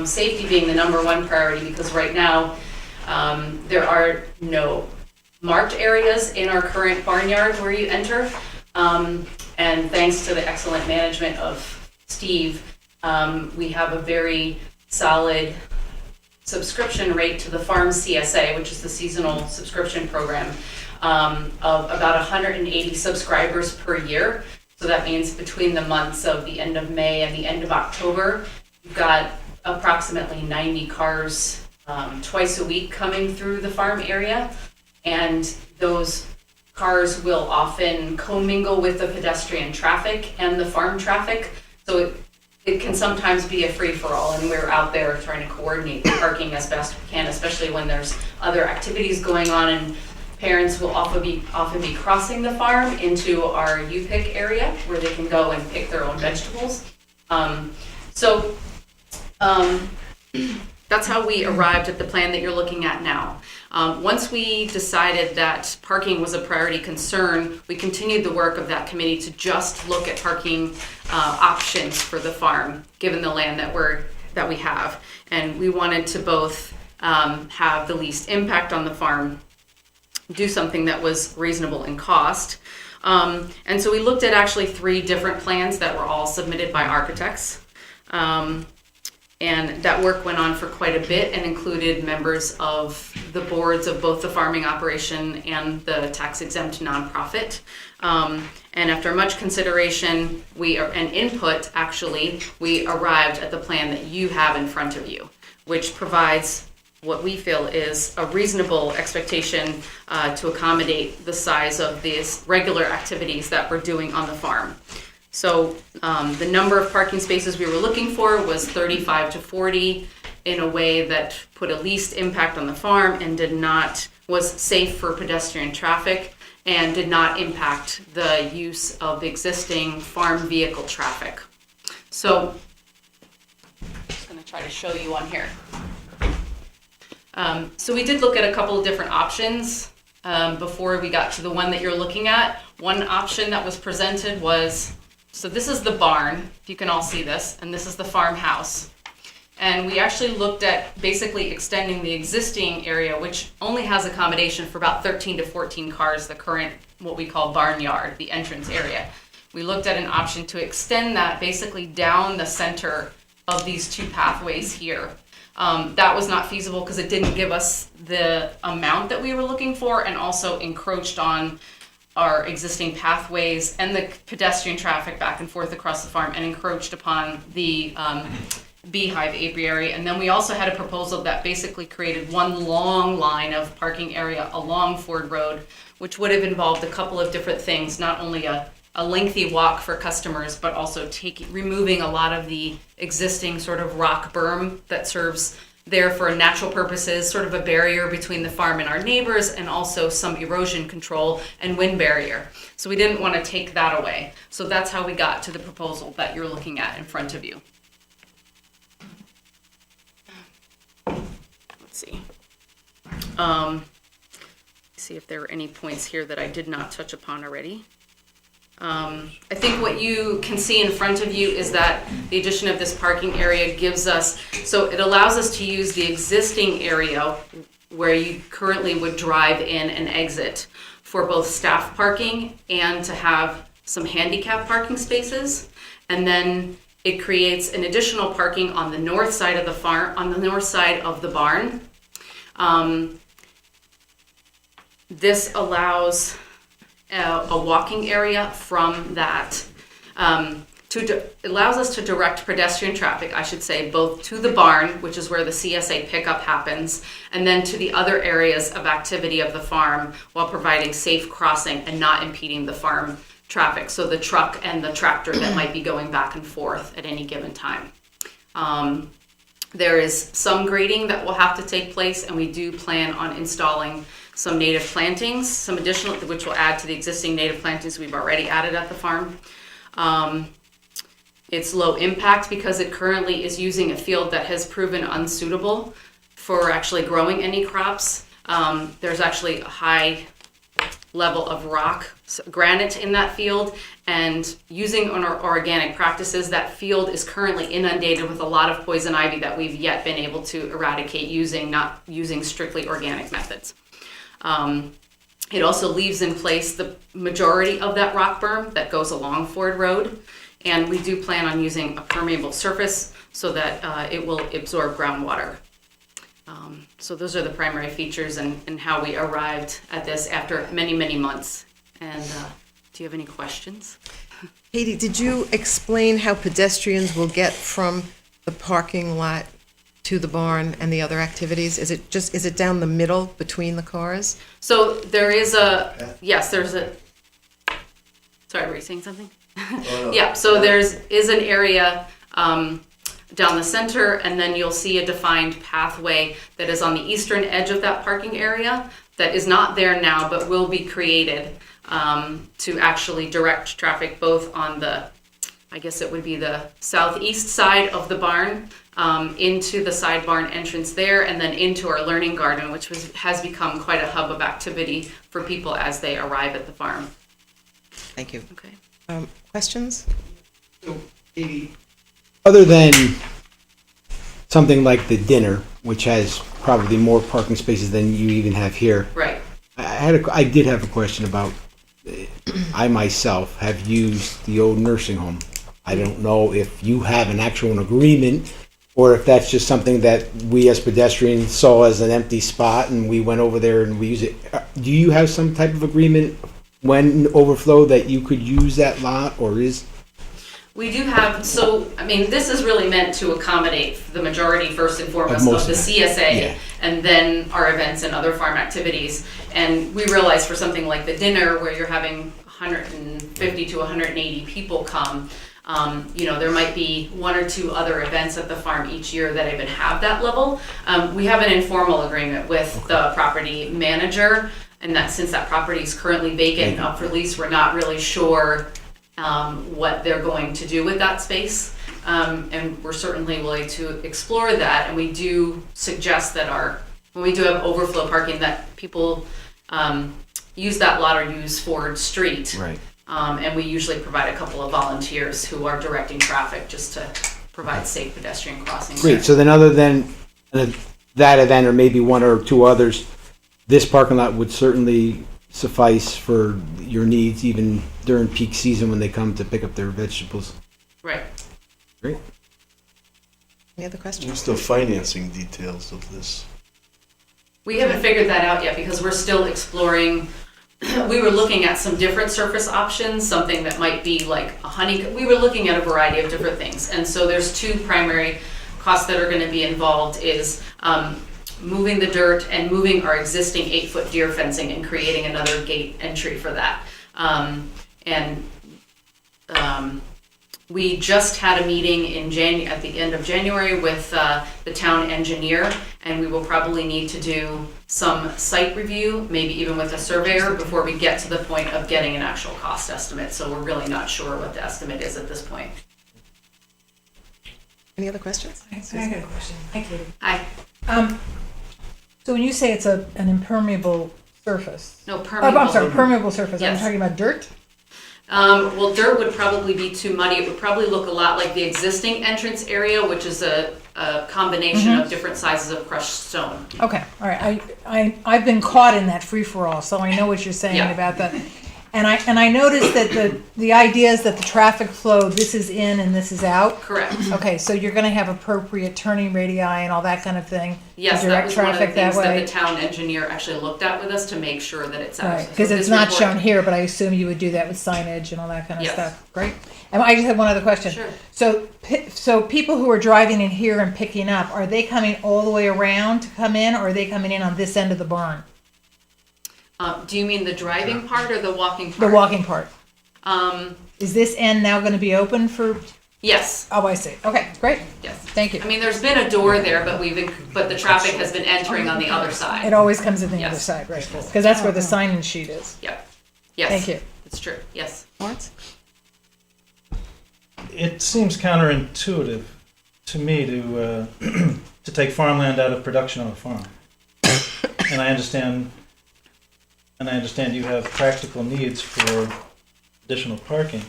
Safety being the number one priority, because right now there are no marked areas in our current barnyard where you enter. And thanks to the excellent management of Steve, we have a very solid subscription rate to the farm CSA, which is the seasonal subscription program, of about 180 subscribers per year. So that means between the months of the end of May and the end of October, we've got approximately 90 cars twice a week coming through the farm area. And those cars will often commingle with the pedestrian traffic and the farm traffic. So it can sometimes be a free-for-all, and we're out there trying to coordinate the parking as best we can, especially when there's other activities going on, and parents will often be crossing the farm into our U-Pick area where they can go and pick their own vegetables. That's how we arrived at the plan that you're looking at now. Once we decided that parking was a priority concern, we continued the work of that committee to just look at parking options for the farm, given the land that we have. And we wanted to both have the least impact on the farm, do something that was reasonable in cost. And so we looked at actually 3 different plans that were all submitted by architects. And that work went on for quite a bit and included members of the boards of both the farming operation and the tax-exempt nonprofit. And after much consideration and input, actually, we arrived at the plan that you have in front of you, which provides what we feel is a reasonable expectation to accommodate the size of these regular activities that we're doing on the farm. So the number of parking spaces we were looking for was 35 to 40 in a way that put a least impact on the farm and was safe for pedestrian traffic and did not impact the use of the existing farm vehicle traffic. So I'm just going to try to show you on here. So we did look at a couple of different options before we got to the one that you're looking at. One option that was presented was, so this is the barn, if you can all see this, and this is the farmhouse. And we actually looked at basically extending the existing area, which only has accommodation for about 13 to 14 cars, the current, what we call barnyard, the entrance area. We looked at an option to extend that basically down the center of these 2 pathways here. That was not feasible because it didn't give us the amount that we were looking for, and also encroached on our existing pathways and the pedestrian traffic back and forth across the farm and encroached upon the beehive apiary. And then we also had a proposal that basically created one long line of parking area along Ford Road, which would have involved a couple of different things, not only a lengthy walk for customers, but also removing a lot of the existing sort of rock berm that serves there for natural purposes, sort of a barrier between the farm and our neighbors, and also some erosion control and wind barrier. So we didn't want to take that away. So that's how we got to the proposal that you're looking at in front of you. Let's see. See if there are any points here that I did not touch upon already. I think what you can see in front of you is that the addition of this parking area gives us, so it allows us to use the existing area where you currently would drive in and exit for both staff parking and to have some handicap parking spaces. And then it creates an additional parking on the north side of the farm, on the north side of the barn. This allows a walking area from that. It allows us to direct pedestrian traffic, I should say, both to the barn, which is where the CSA pickup happens, and then to the other areas of activity of the farm while providing safe crossing and not impeding the farm traffic. So the truck and the tractor that might be going back and forth at any given time. There is some grading that will have to take place, and we do plan on installing some native plantings, some additional, which will add to the existing native plantings we've already added at the farm. It's low impact because it currently is using a field that has proven unsuitable for actually growing any crops. There's actually a high level of rock, granite in that field, and using our organic practices, that field is currently inundated with a lot of poison ivy that we've yet been able to eradicate not using strictly organic methods. It also leaves in place the majority of that rock berm that goes along Ford Road, and we do plan on using a permeable surface so that it will absorb groundwater. So those are the primary features and how we arrived at this after many, many months. And do you have any questions? Katie, did you explain how pedestrians will get from the parking lot to the barn and the other activities? Is it down the middle between the cars? So there is there's a, sorry, were you saying something? Yeah, so is an area down the center, and then you'll see a defined pathway that is on the eastern edge of that parking area that is not there now, but will be created to actually direct traffic both on the, I guess it would be the southeast side of the barn, into the side barn entrance there, and then into our learning garden, which has become quite a hub of activity for people as they arrive at the farm. Thank you. Okay. Questions? So, Katie, other than something like the dinner, which has probably more parking spaces than you even have here, right? I did have a question about. I myself have used the old nursing home. I don't know if you have an actual agreement, or if that's just something that we as pedestrians saw as an empty spot and we went over there and we use it. Do you have some type of agreement when overflow that you could use that lot, or is? We do have, so, I mean, this is really meant to accommodate the majority, first and foremost, of the CSA, and then our events and other farm activities. And we realize for something like the dinner, where you're having 150 to 180 people come, there might be one or two other events at the farm each year that even have that level. We have an informal agreement with the property manager, and that since that property is currently vacant and up for lease, we're not really sure what they're going to do with that space, and we're certainly willing to explore that. And we do suggest that when we do have overflow parking, that people use that lot or use Ford Street, right? And we usually provide a couple of volunteers who are directing traffic just to provide safe pedestrian crossing. Great. there. So then, other than that event, or maybe one or two others, this parking lot would certainly suffice for your needs, even during peak season when they come to pick up their vegetables. Right. Great. Any other questions? What's the financing details of this? We haven't figured that out yet because we're still exploring we were looking at some different surface options, something that might be like a we were looking at a variety of different things. And so there's two primary costs that are gonna be involved is moving the dirt and moving our existing 8-foot deer fencing and creating another gate entry for that. We just had a meeting at the end of January with the town engineer, and we will probably need to do some site review, maybe even with a surveyor, before we get to the point of getting an actual cost estimate. So we're really not sure what the estimate is at this point. Any other questions? I got a question. Hi, Katie. Hi. So when you say it's an impermeable surface? No, permeable. I'm sorry, permeable surface. Yes. I'm talking about dirt? Well, dirt would probably be too muddy. It would probably look a lot like the existing entrance area, which is a combination of different sizes of crushed stone. Okay, all right. I've been caught in that free-for-all, so I know what you're saying about that. And I noticed that the idea is that the traffic flow, this is in and this is out. Correct. Okay, so you're going to have appropriate turning radii and all that kind of thing. Yes, to that direct was one of the traffic that things that way. the town engineer actually looked at with us to make sure that it's out. Right, because So it's this not report- shown here, but I assume you would do that with signage and all that kind of Yes. stuff. Great. And I just have one other question. Sure. So people who are driving in here and picking up, are they coming all the way around to come in, or are they coming in on this end of the barn? Do you mean the driving part or the walking The part? walking part. Is this end now going to be open for? Yes. Oh, I see. Okay, great. Yes. Thank you. I mean, there's been a door there, but the traffic has been entering on the other side. It always comes in the other Yes. side, right? Because that's where the sign-in sheet is. Yep. Yes. Thank you. It's true. Yes. Lawrence? It seems counterintuitive to me to to take farmland out of production on a farm. And I understand you have practical needs for additional parking.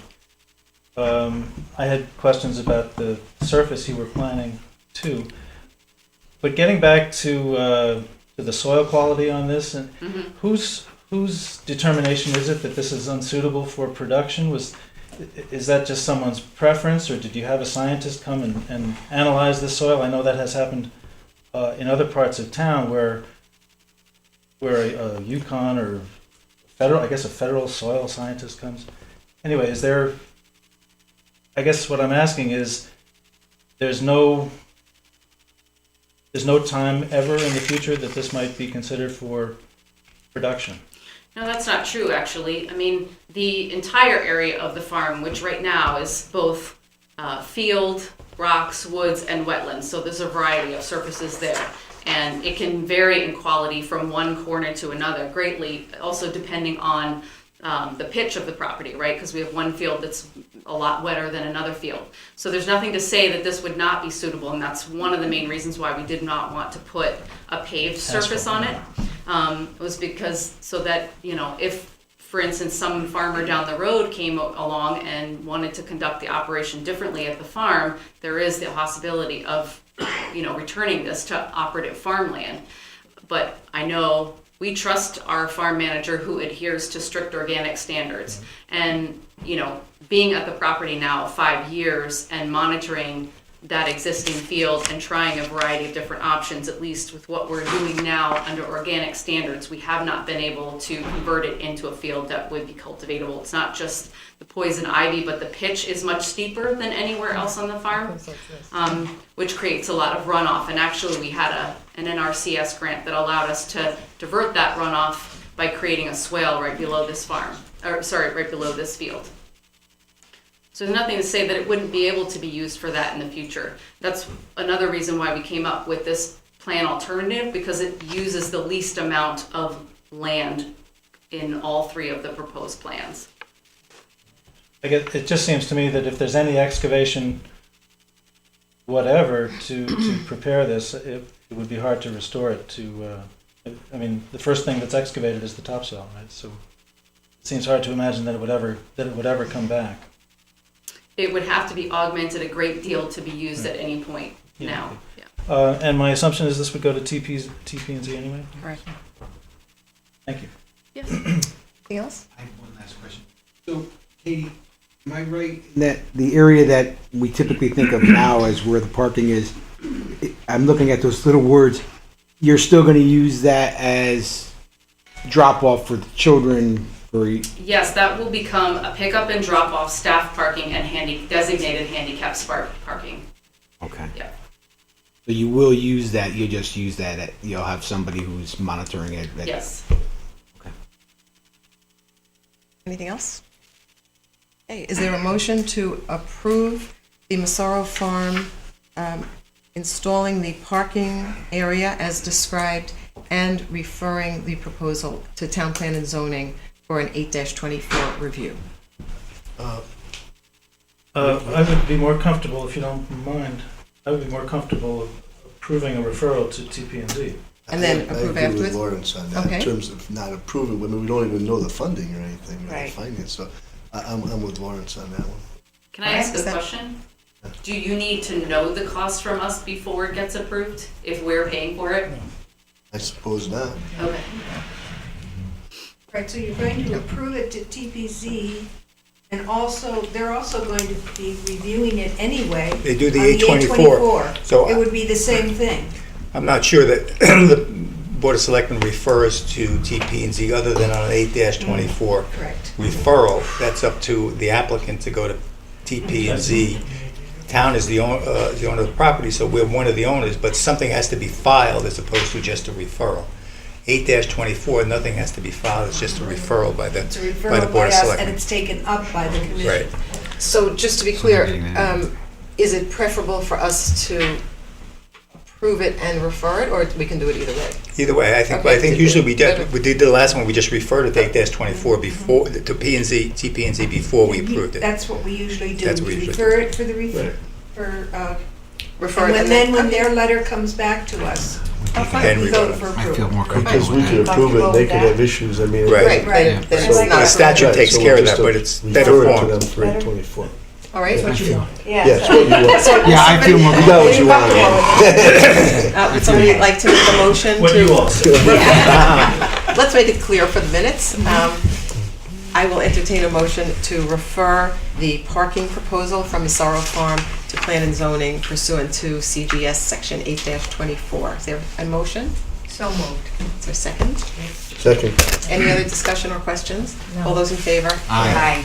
I had questions about the surface you were planning too. But getting back to the soil quality on this, and whose determination is it that this is unsuitable for production? Is that just someone's preference, or did you have a scientist come and analyze the soil? I know that has happened in other parts of town where a Yukon or a federal soil scientist comes. Anyway, I guess what I'm asking is, there's no time ever in the future that this might be considered for production? No, that's not true, actually. I mean, the entire area of the farm, which right now is both field, rocks, woods, and wetlands, so there's a variety of surfaces there. And it can vary in quality from one corner to another greatly, also depending on the pitch of the property, right? Because we have one field that's a lot wetter than another field. So there's nothing to say that this would not be suitable, and that's one of the main reasons why we did not want to put a paved surface on it. Was because so that, if, for instance, some farmer down the road came along and wanted to conduct the operation differently at the farm, there is the possibility of, returning this to operative farmland. But I know we trust our farm manager who adheres to strict organic standards. And, being at the property now 5 years and monitoring that existing field and trying a variety of different options, at least with what we're doing now under organic standards, we have not been able to convert it into a field that would be cultivatable. It's not just the poison ivy, but the pitch is much steeper than anywhere else on the farm, which creates a lot of runoff. And actually we had an NRCS grant that allowed us to divert that runoff by creating a swale right below this right below this field. So there's nothing to say that it wouldn't be able to be used for that in the future. That's another reason why we came up with this plan alternative, because it uses the least amount of land in all three of the proposed plans. It just seems to me that if there's any excavation whatever to prepare this, it would be hard to restore it to, the first thing that's excavated is the topsoil, right? So it seems hard to imagine that it would ever come back. It would have to be augmented a great deal to be used at any point now. Yeah. And my assumption is this would go to TP&Z anyway? Correct. Thank you. Yes. Anything else? I have one last question. So, Katie, am I right in that the area that we typically think of now as where the parking is, I'm looking at those little words, you're still going to use that as drop off for the children for Yes, that will become a pickup and drop-off, staff parking, and designated handicap parking. okay. Yeah. So you will use that. You just use that. You'll have somebody who's monitoring it. Yes. Anything else? Okay, is there a motion to approve the Massaro Farm installing the parking area as described and referring the proposal to Town Plan and Zoning for an 8-24 review? I would be more comfortable, if you don't mind, I would be more comfortable approving a referral to TP&Z. And then I approve agree with afterwards? Lawrence on that, Okay. in terms of not approving, I mean, we don't even know the funding or anything, or the Right. finance, so I'm with Lawrence on that one. Can I ask a question? Do you need to know the cost from us before it gets approved, if we're paying for it? I suppose not. Okay. Right, so you're going to approve it to TPZ, and also, they're also going to be reviewing it anyway. They do the on 824. So it would be the same thing. I'm not sure that the Board of Selectmen refers to TP&Z other than on an 8-24 Correct. referral. That's up to the applicant to go to TP&Z. Town is the owner of the property, so we're one of the owners, but something has to be filed as opposed to just a referral. 8-24, nothing has to be filed, it's just a referral by the It's a Board referral of by us, and Selectmen. it's taken up by the commission. Right. So just to be clear, is it preferable for us to approve it and refer it, or we can do it either way? Either way, I think usually we did the last one, we just referred it to 8-24 before, to TP&Z before we approved it. That's what we usually do. That's what we We usually refer it for the Refer and it, and then when okay. their letter comes back to us, Then we we vote vote. for I feel approval. more comfortable Because we with could that. approve it, and they could Comfortable have with issues, I mean. Right, Right. then The it's not. statute takes so care we'll of that, just but it's better refer it to form. them for 824. All right? I feel, Yes, what you want. yeah, I feel more You got what you want. Would somebody like to make a motion to? What do you all say? Let's make it clear for the minutes. I will entertain a motion to refer the parking proposal from Massaro Farm to Plan and Zoning pursuant to CGS Section 8-24. Is there a motion? So moved. Is there a second? Second. Any other discussion or questions? No. All those in favor? Aye.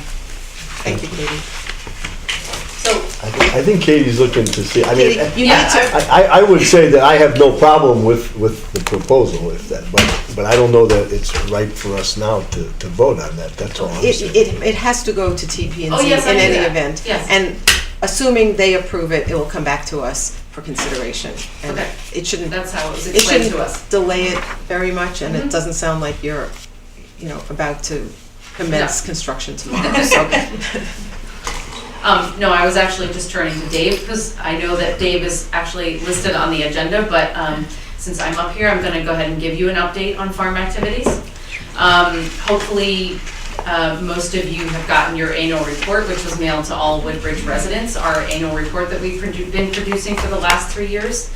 Thank you, Katie. So, I think Katie's looking to see, I mean, Katie, you need to, I would say that I have no problem with the proposal with that, but I don't know that it's right for us now to vote on that, that's all I'm saying. it has to go to TP&Z Oh, yes, I in knew any that. event. Yes. And assuming they approve it, it will come back to us for consideration. And Okay. it shouldn't, That's how it was it explained to shouldn't us. delay it very much, and it doesn't sound like you're, about to commence No. construction tomorrow, so. No, I was actually just turning to Dave, because I know that Dave is actually listed on the agenda, but since I'm up here, I'm gonna go ahead and give you an update on farm activities. Hopefully, most of you have gotten your annual report, which was mailed to all Woodbridge residents, our annual report that we've been producing for the last 3 years.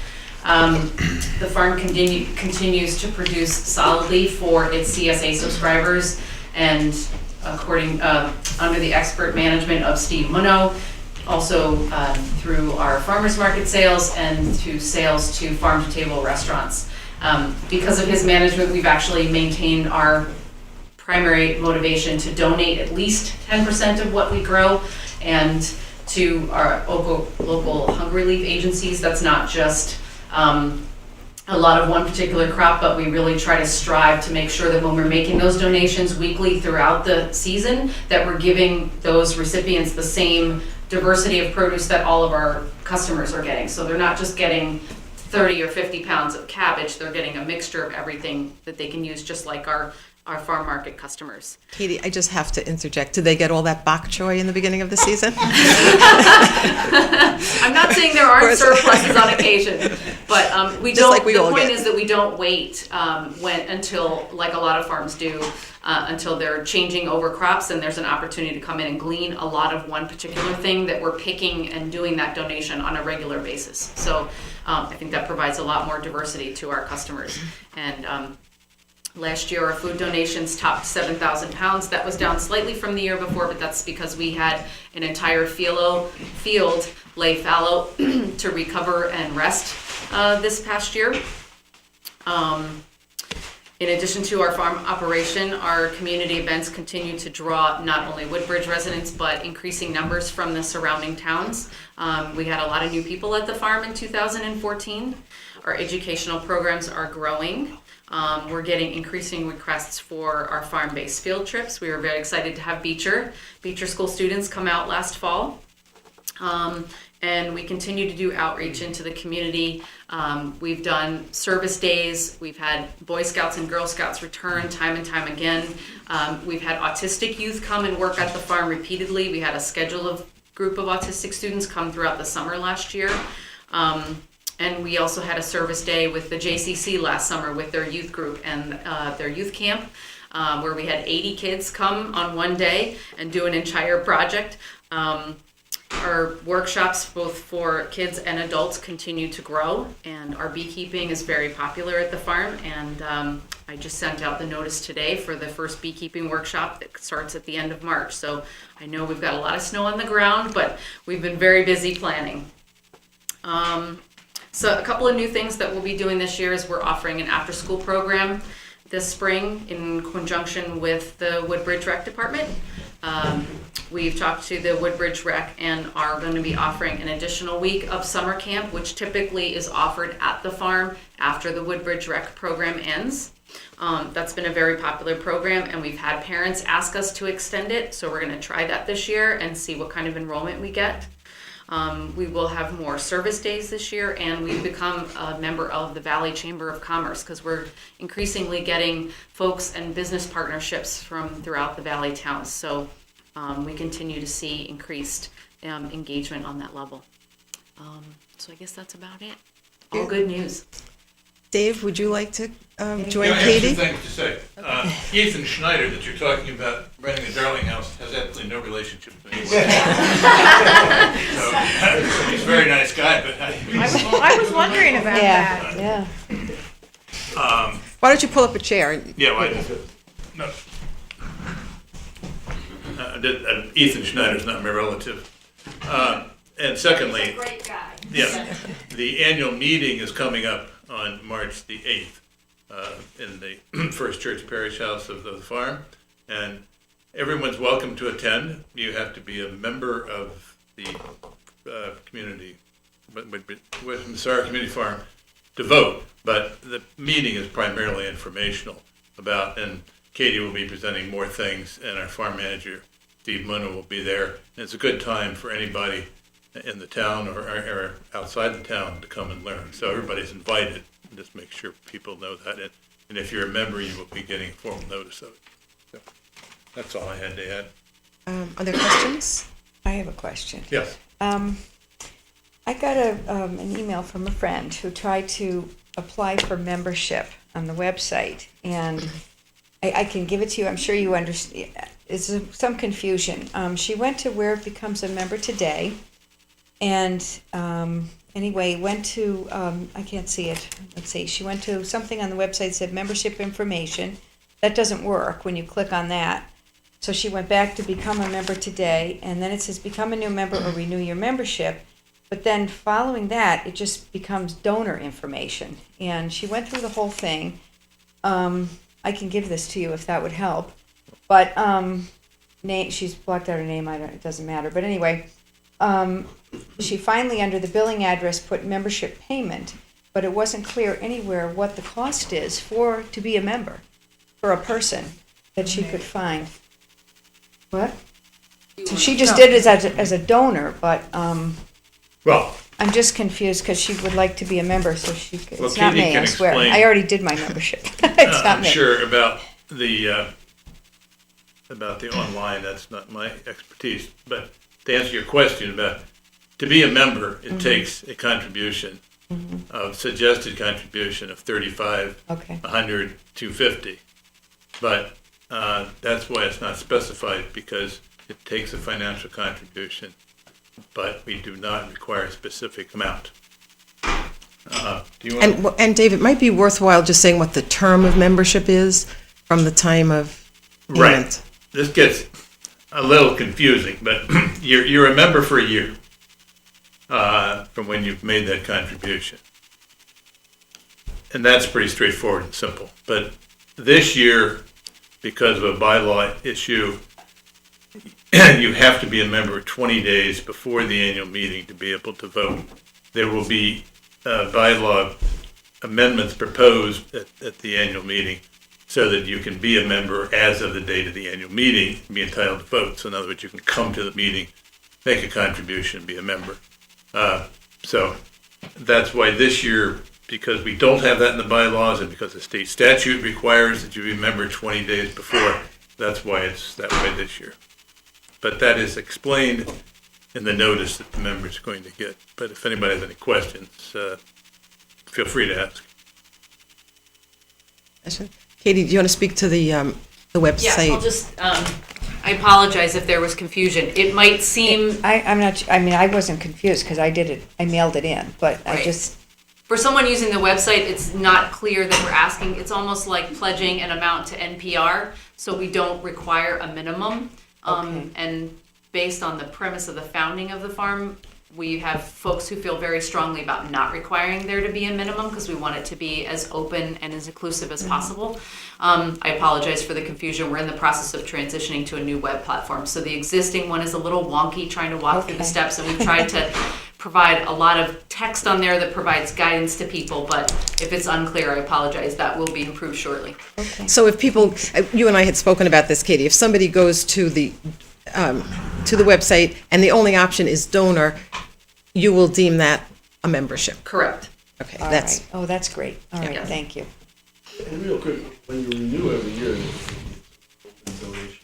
The farm continues to produce solidly for its CSA subscribers, and under the expert management of Steve Munno, also through our farmers market sales and to sales to farm-to-table restaurants. Because of his management, we've actually maintained our primary motivation to donate at least 10% of what we grow, and to our local hunger relief agencies. That's not just a lot of one particular crop, but we really try to strive to make sure that when we're making those donations weekly throughout the season, that we're giving those recipients the same diversity of produce that all of our customers are getting. So they're not just getting 30 or 50 pounds of cabbage, they're getting a mixture of everything that they can use, just like our farm market customers. Katie, I just have to interject. Did they get all that bok choy in the beginning of the season? I'm not saying there aren't surpluses on occasion, but we Just don't. like we The all point get. is that we don't wait until, like a lot of farms do, until they're changing over crops and there's an opportunity to come in and glean a lot of one particular thing, that we're picking and doing that donation on a regular basis. So I think that provides a lot more diversity to our customers. And last year, our food donations topped 7,000 pounds. That was down slightly from the year before, but that's because we had an entire field lay fallow to recover and rest this past year. In addition to our farm operation, our community events continue to draw not only Woodbridge residents, but increasing numbers from the surrounding towns. We had a lot of new people at the farm in 2014. Our educational programs are growing. We're getting increasing requests for our farm-based field trips. We were very excited to have Beecher School students come out last fall. And we continue to do outreach into the community. We've done service days. We've had Boy Scouts and Girl Scouts return time and time again. We've had autistic youth come and work at the farm repeatedly. We had a group of autistic students come throughout the summer last year. And we also had a service day with the JCC last summer with their youth group and their youth camp, where we had 80 kids come on one day and do an entire project. Our workshops, both for kids and adults, continue to grow, and our beekeeping is very popular at the farm. And I just sent out the notice today for the first beekeeping workshop that starts at the end of March. So I know we've got a lot of snow on the ground, but we've been very busy planning. So a couple of new things that we'll be doing this year is we're offering an after-school program this spring in conjunction with the Woodbridge Rec Department. We've talked to the Woodbridge Rec and are going to be offering an additional week of summer camp, which typically is offered at the farm after the Woodbridge Rec program ends. That's been a very popular program, and we've had parents ask us to extend it, so we're going to try that this year and see what kind of enrollment we get. We will have more service days this year, and we've become a member of the Valley Chamber of Commerce because we're increasingly getting folks and business partnerships from throughout the Valley towns. So we continue to see increased engagement on that level. So I guess that's about it. All good news. Dave, would you like to join I have Katie? two things to say. Ethan Schneider, that you're talking about renting a Darling house, has absolutely no relationship to me. So, he's a very nice guy, but I was wondering about that. Yeah. Why don't you pull up a chair? Yeah, no. Ethan Schneider's not my relative. And secondly, He's a great guy. Yeah, the annual meeting is coming up on March the 8th in the First Church Parish House of the farm, and everyone's welcome to attend. You have to be a member of the community, Sarah Community Farm, to vote. But the meeting is primarily informational about, and Katie will be presenting more things, and our farm manager, Steve Munna, will be there. And it's a good time for anybody in the town or outside the town to come and learn. So everybody's invited. Just make sure people know that. And if you're a member, you will be getting a formal notice of it. So that's all I had to add. Are there questions? I have a question. Yes. I got an email from a friend who tried to apply for membership on the website, and I can give it to you. I'm sure you understand. It's some confusion. She went to where it becomes a member today, and anyway, went to, I can't see it. Let's see. She went to something on the website that said membership information. That doesn't work when you click on that. So she went back to become a member today, and then it says become a new member or renew your membership. But then following that, it just becomes donor information. And she went through the whole thing. I can give this to you if that would help. But she's blocked out her name. It doesn't matter. But anyway, she finally, under the billing address, put membership payment. But it wasn't clear anywhere what the cost is to be a member for a person that she could find. What? So she just did it as a donor, but Well, I'm just confused because she would like to be a member, so it's Well, not Katie me, can I swear. explain. I already did my membership. It's not I'm me. sure about the online, that's not my expertise. But to answer your question about, to be a member, it takes a contribution, of suggested contribution of $35, Okay. $100, $250. But that's why it's not specified, because it takes a financial contribution, but we do not require a specific amount. Do you want And Dave, it might be worthwhile just saying what the term of membership is from the time of payment. Right. This gets a little confusing, but you're a member for a year from when you've made that contribution. And that's pretty straightforward and simple. But This year, because of a bylaw issue, you have to be a member 20 days before the annual meeting to be able to vote. There will be bylaw amendments proposed at the annual meeting so that you can be a member as of the date of the annual meeting and be entitled to vote. So in other words, you can come to the meeting, make a contribution, and be a member. So that's why this year, because we don't have that in the bylaws and because the state statute requires that you be a member 20 days before, that's why it's that way this year. But that is explained in the notice that the members are going to get. But if anybody has any questions, feel free to ask. Katie, do you want to speak to the website? Yeah, I'll just, I apologize if there was confusion. It might seem. I'm not, I mean, I wasn't confused because I did it, I mailed it in, but I Right. just, For someone using the website, it's not clear that we're asking, it's almost like pledging an amount to NPR, so we don't require a minimum. And based on the premise of the founding of the farm, we have folks who feel very strongly about not requiring there to be a minimum because we want it to be as open and as inclusive as possible. I apologize for the confusion. We're in the process of transitioning to a new web platform. So the existing one is a little wonky trying to walk through the steps, and we've tried to provide a lot of text on there that provides guidance to people, but if it's unclear, I apologize. That will be improved shortly. So if people, you and I had spoken about this, Katie, if somebody goes to the website and the only option is donor, you will deem that a membership. Correct. Okay, all that's, right. Oh, that's great. All right, Yeah. thank you. And real quick, when you renew every year, it's a donation.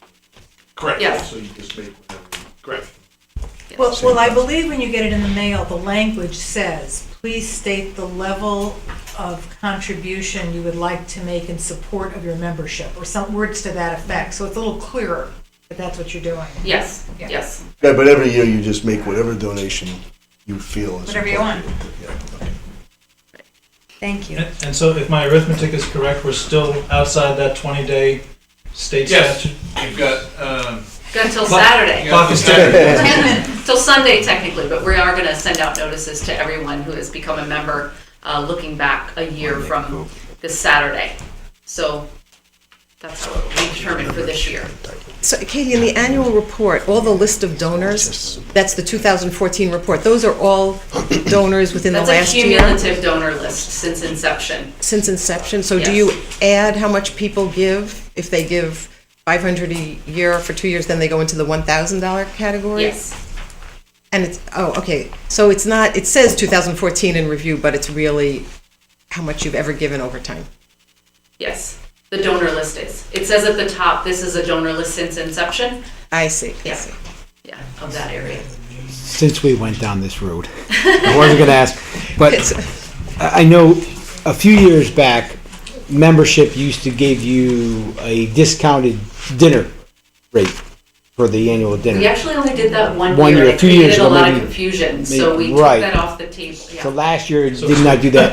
Correct. Yes. So you just make whatever. Correct. Well, I believe when you get it in the mail, the language says, please state the level of contribution you would like to make in support of your membership, or some words to that effect. So it's a little clearer that that's what you're doing. Yes, Yeah. yes. Yeah, but every year you just make whatever donation you feel is Whatever you want. appropriate. Yeah, okay. Thank you. And so if my arithmetic is correct, we're still outside that 20-day state Yes, statute? you've got, Got until Saturday. Clock is ticking. Till Sunday technically, but we are going to send out notices to everyone who has become a member, looking back a year from this Saturday. So that's how it will be determined for this year. so Katie, in the annual report, all the list of donors, that's the 2014 report, those are all donors within the That's a last year? cumulative donor list since inception. Since inception, so do Yes. you add how much people give? If they give $500 a year for 2 years, then they go into the $1,000 category? Yes. And it's, oh, okay, so it's not, it says 2014 in review, but it's really how much you've ever given over time? Yes. The donor list is. It says at the top, this is a donor list since inception. I see, I Yeah. see. Yeah, of that area. Since we went down this road, I wasn't going to ask, but I know a few years back, membership used to give you a discounted dinner rate for the annual dinner. We actually only did that one One year. year, It 2 years created a ago, lot of maybe- confusion, so we right. took that off the table. Yeah. So last year did not do that,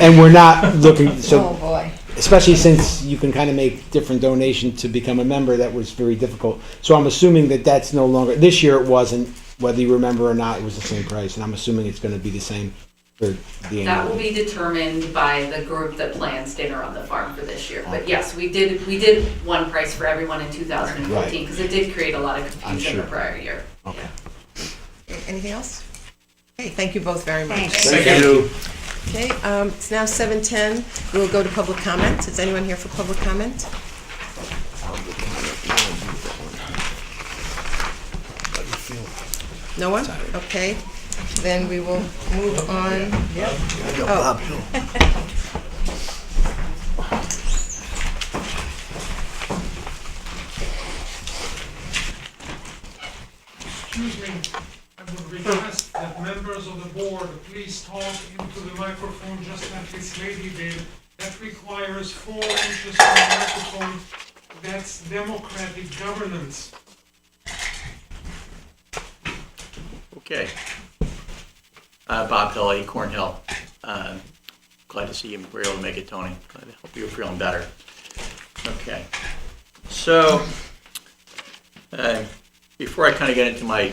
and we're not looking. Oh, So boy. especially since you can kind of make different donations to become a member, that was very difficult. So I'm assuming that that's no longer. This year it wasn't. Whether you remember or not, it was the same price, and I'm assuming it's going to be the same for the That annual. will be determined by the group that plans dinner on the farm for this year. But yes, we did one price for everyone in 2014 because it did create a lot of confusion the prior year. Okay. Anything else? Okay, thank you both very much. Thanks. Thank you. Okay, it's now 7:10. We'll go to public comment. Is anyone here for public comment? No one? Okay, then we will move on. Oh. Excuse me, I would request that members of the board please talk into the microphone just like this lady did. That requires 4 inches from the microphone. That's democratic governance. Okay. Bob Hill, Acorn Hill. Glad to see you were able to make it, Tony. Glad to hope you're feeling better. Okay. So, before I kind of get into my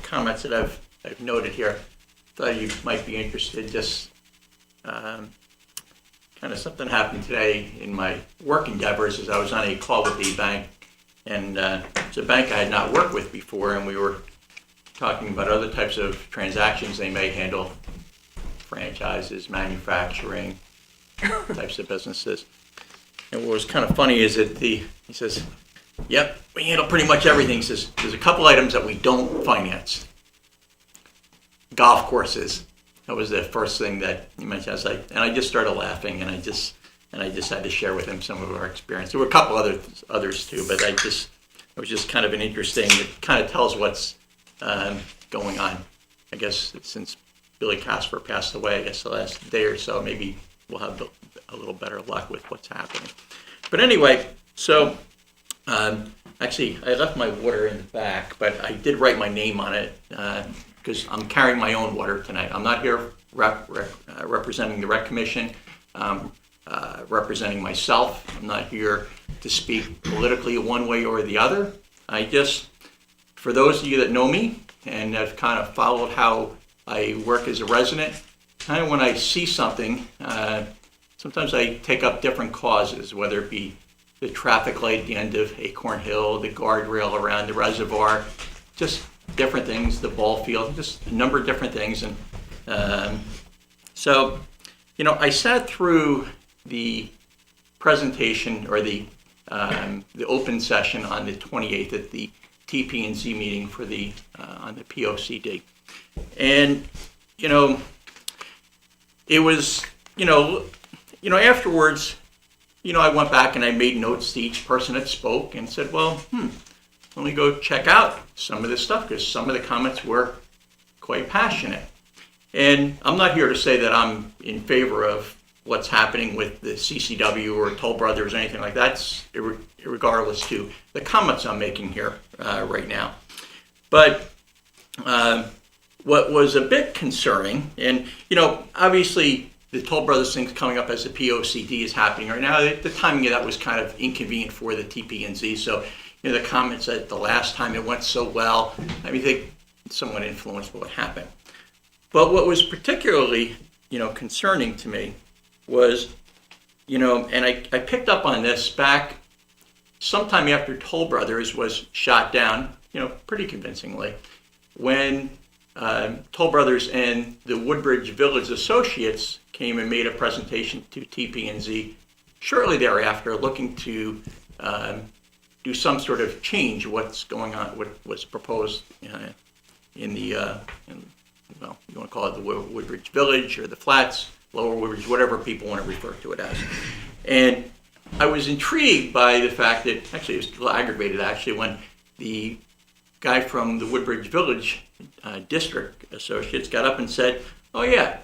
comments that I've noted here, thought you might be interested just kind kind of something happened today in my work endeavors as I was on a call with the bank. And it's a bank I had not worked with before, and we were talking about other types of transactions they may handle, franchises, manufacturing, types of businesses. And what was kind of funny is that he says, yep, we handle pretty much everything. He says, there's a couple items that we don't finance. Golf courses. That was the first thing that he mentioned. I was like, and I just started laughing, and I just had to share with him some of our experience. There were a couple others too, but it was just kind of an interesting, it kind of tells what's going on. I guess since Billy Casper passed away, I guess the last day or so, maybe we'll have a little better luck with what's happening. But anyway, so actually I left my water in the back, but I did write my name on it because I'm carrying my own water tonight. I'm not here representing the Rec Commission. Representing myself. I'm not here to speak politically one way or the other. I just, for those of you that know me and have kind of followed how I work as a resident, kind of when I see something, sometimes I take up different causes, whether it be the traffic light at the end of Acorn Hill, the guardrail around the reservoir, just different things, the ball field, just a number of different things. And so, I sat through the presentation or the open session on the 28th at the TP&Z meeting for the on the POCD, and it was afterwards, I went back and I made notes to each person that spoke and said, well, let me go check out some of this stuff because some of the comments were quite passionate, and I'm not here to say that I'm in favor of what's happening with the CCW or Toll Brothers or anything like that, regardless to the comments I'm making here right now. But what was a bit concerning, and obviously the Toll Brothers thing's coming up as the POCD is happening right now. The timing of that was kind of inconvenient for the TP&Z. So the comments that the last time it went so well, I think somewhat influenced what happened. But what was particularly concerning to me was, and I picked up on this back sometime after Toll Brothers was shot down, pretty convincingly, when Toll Brothers and the Woodbridge Village Associates came and made a presentation to TP&Z shortly thereafter, looking to do some sort of change what's going on, what was proposed in the, you want to call it the Woodbridge Village or the Flats, Lower Woodbridge, whatever people want to refer to it as. And I was intrigued by the fact that, actually it was a little aggravated actually, when the guy from the Woodbridge Village District Associates got up and said, oh yeah,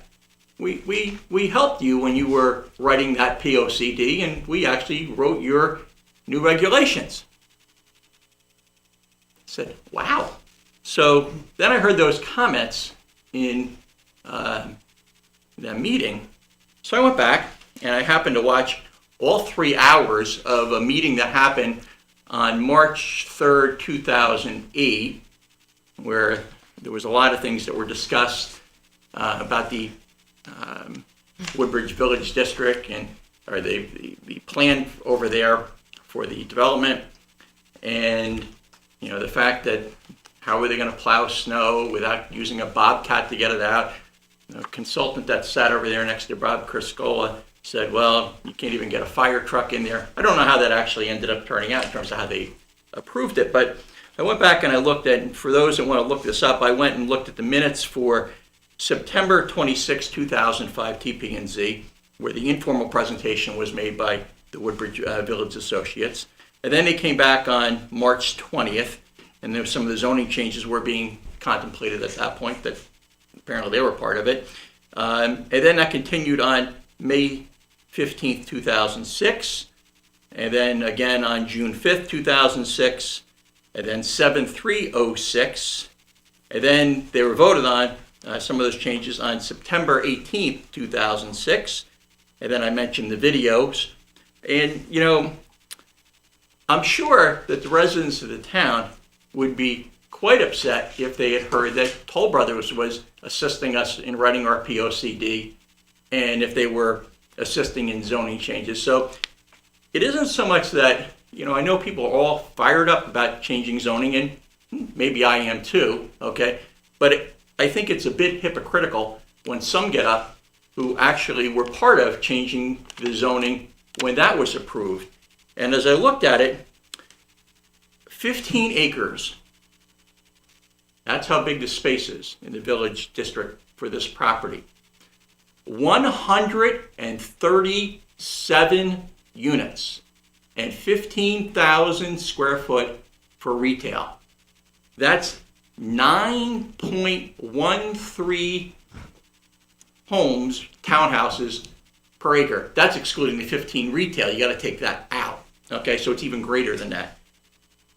we helped you when you were writing that POCD and we actually wrote your new regulations. I said, wow. So then I heard those comments in that meeting. So I went back and I happened to watch all 3 hours of a meeting that happened on March 3rd, 2008, where there was a lot of things that were discussed about the Woodbridge Village District or the plan over there for the development, and the fact that how are they going to plow snow without using a bobcat to get it out. The consultant that sat over there next to Bob Criscola said, well, you can't even get a fire truck in there. I don't know how that actually ended up turning out in terms of how they approved it, but I went back and I looked at, and for those that want to look this up, I went and looked at the minutes for September 26, 2005 TP&Z, where the informal presentation was made by the Woodbridge Village Associates. And then they came back on March 20th, and there was some of the zoning changes were being contemplated at that point that apparently they were part of it. And then that continued on May 15th, 2006, and then again on June 5th, 2006, and then 7/3/06, and then they were voted on, some of those changes, on September 18th, 2006, and then I mentioned the videos. And, I'm sure that the residents of the town would be quite upset if they had heard that Toll Brothers was assisting us in writing our POCD, and if they were assisting in zoning changes. So it isn't so much that, I know people are all fired up about changing zoning, and maybe I am too, okay? But I think it's a bit hypocritical when some get up who actually were part of changing the zoning when that was approved. And as I looked at it, 15 acres, that's how big the space is in the village district for this property. 137 units and 15,000 square foot for retail. That's 9.13 homes, townhouses per acre. That's excluding the 15 retail. You got to take that out. Okay, so it's even greater than that.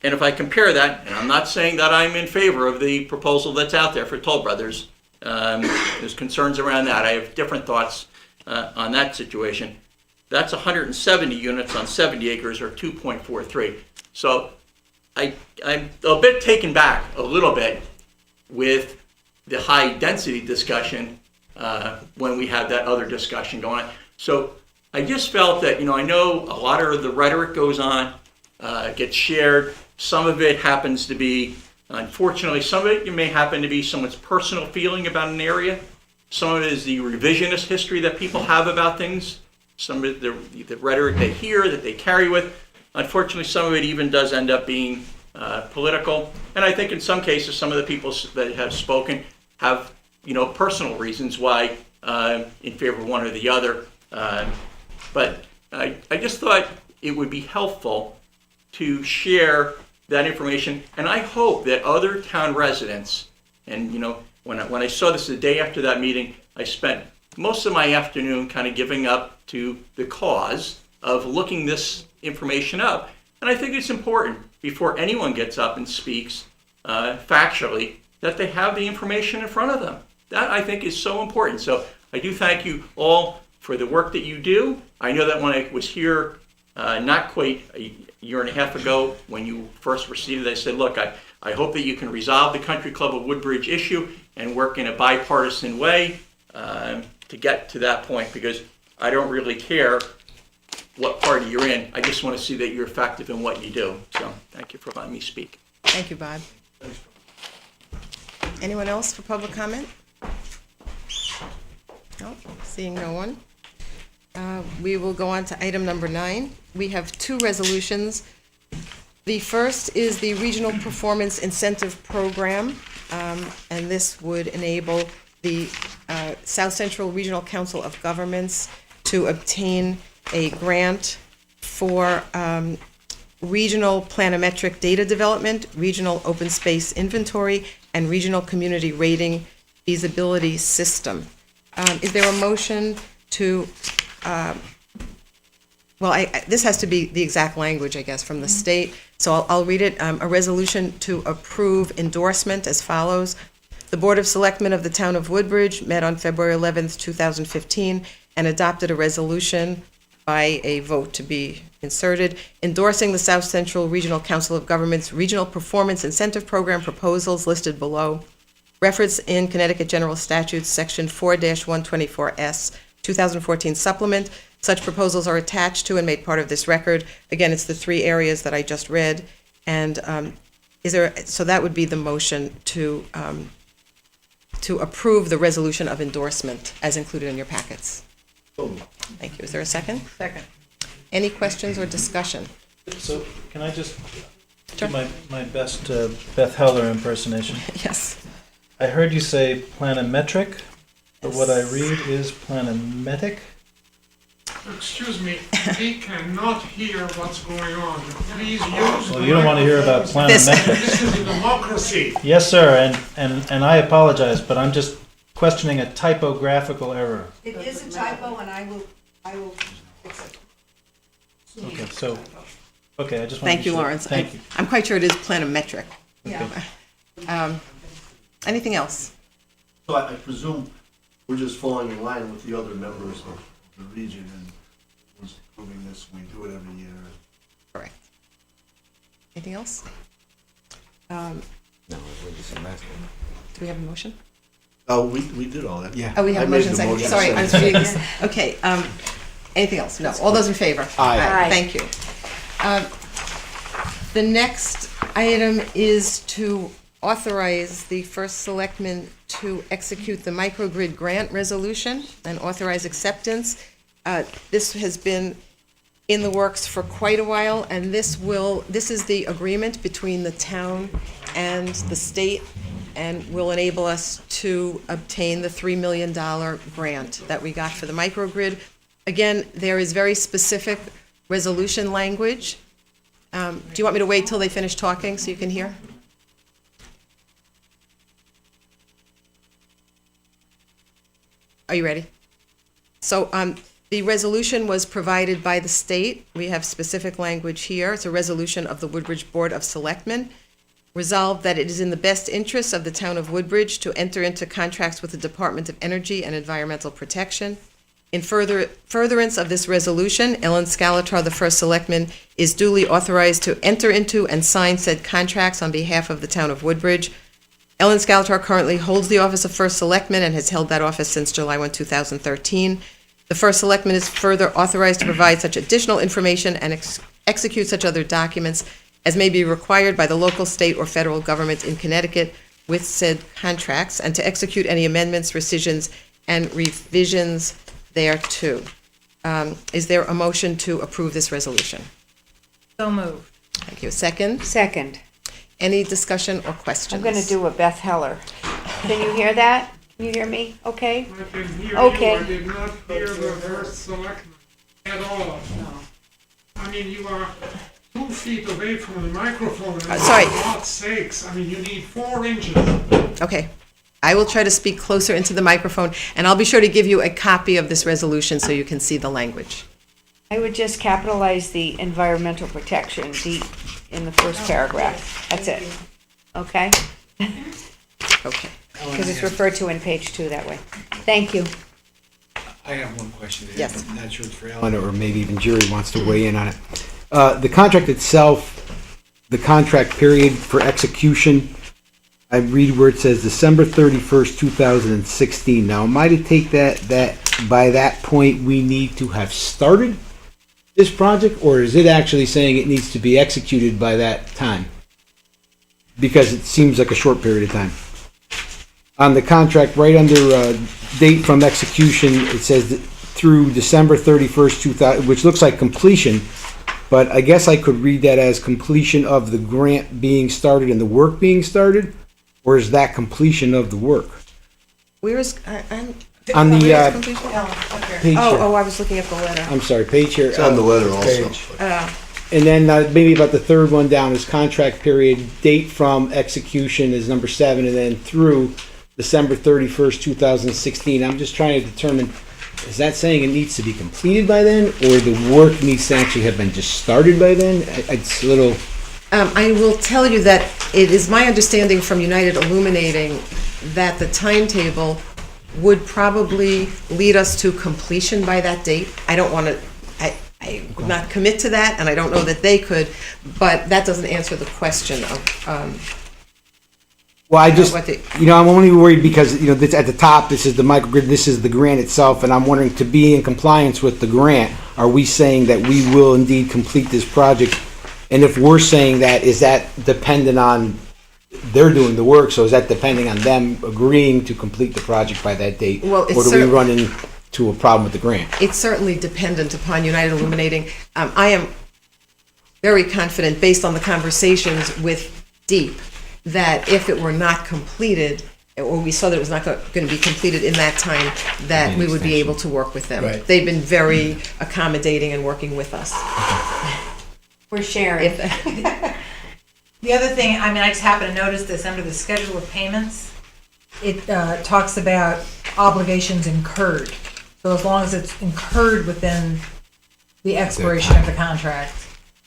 And if I compare that, and I'm not saying that I'm in favor of the proposal that's out there for Toll Brothers, there's concerns around that. I have different thoughts on that situation. That's 170 units on 70 acres, or 2.43. So I'm a bit taken back a little bit with the high density discussion when we had that other discussion going on. So I just felt that, I know a lot of the rhetoric goes on, gets shared. Some of it happens to be, unfortunately, some of it may happen to be someone's personal feeling about an area. Some of it is the revisionist history that people have about things. Some of the rhetoric they hear that they carry with. Unfortunately, some of it even does end up being political. And I think in some cases, some of the people that have spoken have, personal reasons why in favor of one or the other. But I just thought it would be helpful to share that information. And I hope that other town residents, and when I saw this the day after that meeting, I spent most of my afternoon kind of giving up to the cause of looking this information up. And I think it's important before anyone gets up and speaks factually that they have the information in front of them. That I think is so important. So I do thank you all for the work that you do. I know that when I was here not quite a year and a half ago when you first were seated, I said, look, I hope that you can resolve the Country Club of Woodbridge issue and work in a bipartisan way to get to that point, because I don't really care what party you're in. I just want to see that you're effective in what you do. So thank you for letting me speak. Thank you, Bob. Anyone else for public comment? No, seeing no one. We will go on to item number 9. We have 2 resolutions. The first is the Regional Performance Incentive Program, and this would enable the South Central Regional Council of Governments to obtain a grant for regional planimetric data development, regional open space inventory, and regional community rating feasibility system. Is there a motion to, this has to be the exact language, I guess, from the state, so I'll read it. A resolution to approve endorsement as follows. The Board of Selectmen of the Town of Woodbridge met on February 11th, 2015, and adopted a resolution by a vote to be inserted, endorsing the South Central Regional Council of Governments Regional Performance Incentive Program proposals listed below. Reference in Connecticut General Statutes, Section 4-124S, 2014 supplement. Such proposals are attached to and made part of this record. Again, it's the 3 areas that I just read. And so that would be the motion to approve the resolution of endorsement as included in your packets. Thank you. Is there a second? Second. Any questions or discussion? So can I just do my best Beth Heller impersonation? Yes. I heard you say planimetric, but what I read is planimetic. Excuse me, we cannot hear what's going on. Please use. Well, you don't want to hear about planimetric. This is a democracy. Yes, sir, and I apologize, but I'm just questioning a typographical error. It is a typo, and I will fix it. Okay, so, I just want to Thank you, Lawrence. Thank you. I'm quite sure it is planimetric. Yeah. Anything else? So I presume we're just falling in line with the other members of the region and was approving this, we do it every year. Correct. Anything else? No, we're just in last one. Do we have a motion? Oh, we did all that. Yeah. Oh, we have I a made motion the second. motion Sorry, I was second. reading this. Okay, Anything else? No. All those in favor? Aye. Aye. Thank you. The next item is to authorize the first selectman to execute the microgrid grant resolution and authorize acceptance. This has been in the works for quite a while, and this is the agreement between the town and the state, and will enable us to obtain the $3 million grant that we got for the microgrid. Again, there is very specific resolution language. Do you want me to wait till they finish talking so you can hear? Are you ready? So the resolution was provided by the state. We have specific language here. It's a resolution of the Woodbridge Board of Selectmen. Resolved that it is in the best interests of the town of Woodbridge to enter into contracts with the Department of Energy and Environmental Protection. In furtherance of this resolution, Ellen Scalatar, the first selectman, is duly authorized to enter into and sign said contracts on behalf of the town of Woodbridge. Ellen Scalatar currently holds the office of first selectman and has held that office since July 1, 2013. The first selectman is further authorized to provide such additional information and execute such other documents as may be required by the local, state, or federal government in Connecticut with said contracts, and to execute any amendments, rescissions, and revisions thereto. Is there a motion to approve this resolution? So moved. Thank you. Second? Second. Any discussion or questions? I'm going to do a Beth Heller. Can you hear that? Can you hear me? Okay? I can hear Okay. you, I did not hear the first selectman at all. I mean, you are 2 feet away from the microphone, and sorry. for God's sakes, I mean, you need 4 inches. Okay. I will try to speak closer into the microphone, and I'll be sure to give you a copy of this resolution so you can see the language. I would just capitalize the environmental protection in the first paragraph. That's it. Okay? Okay. Because it's referred to in page 2 that way. Thank you. I have one question. Yes. I'm not sure it's for Ellen, or maybe even Jerry wants to weigh in on it. The contract itself, the contract period for execution, I read where it says December 31st, 2016. Now, am I to take that by that point we need to have started this project, or is it actually saying it needs to be executed by that time? Because it seems like a short period of time. On the contract, right under date from execution, it says that through December 31st, 2000, which looks like completion, but I guess I could read that as completion of the grant being started and the work being started, or is that completion of the work? Where is, I'm... On the where is completion? page here. Oh, I was looking at the letter. I'm sorry, page here. It's on the letter also. Page. And then maybe about the third one down is contract period, date from execution is number 7, and then through December 31st, 2016. I'm just trying to determine, is that saying it needs to be completed by then, or the work needs to actually have been just started by then? It's a little... I will tell you that it is my understanding from United Illuminating that the timetable would probably lead us to completion by that date. I don't want to, I would not commit to that, and I don't know that they could, but that doesn't answer the question of, Well, I just, what they- I'm only worried because, this, at the top, this is the microgrid, this is the grant itself, and I'm wondering, to be in compliance with the grant, are we saying that we will indeed complete this project? And if we're saying that, is that dependent on, they're doing the work, so is that depending on them agreeing to complete the project by that date? Well, it's or do we cer- run into a problem with the grant? it's certainly dependent upon United Illuminating. I am very confident, based on the conversations with Deep, that if it were not completed, or we saw that it was not going to be completed in that time, that we would be able to work with them. Right. They've been very accommodating and working with us. We're sharing. The other thing, I just happen to notice this under the schedule of payments, it talks about obligations incurred. So as long as it's incurred within the expiration of the contract,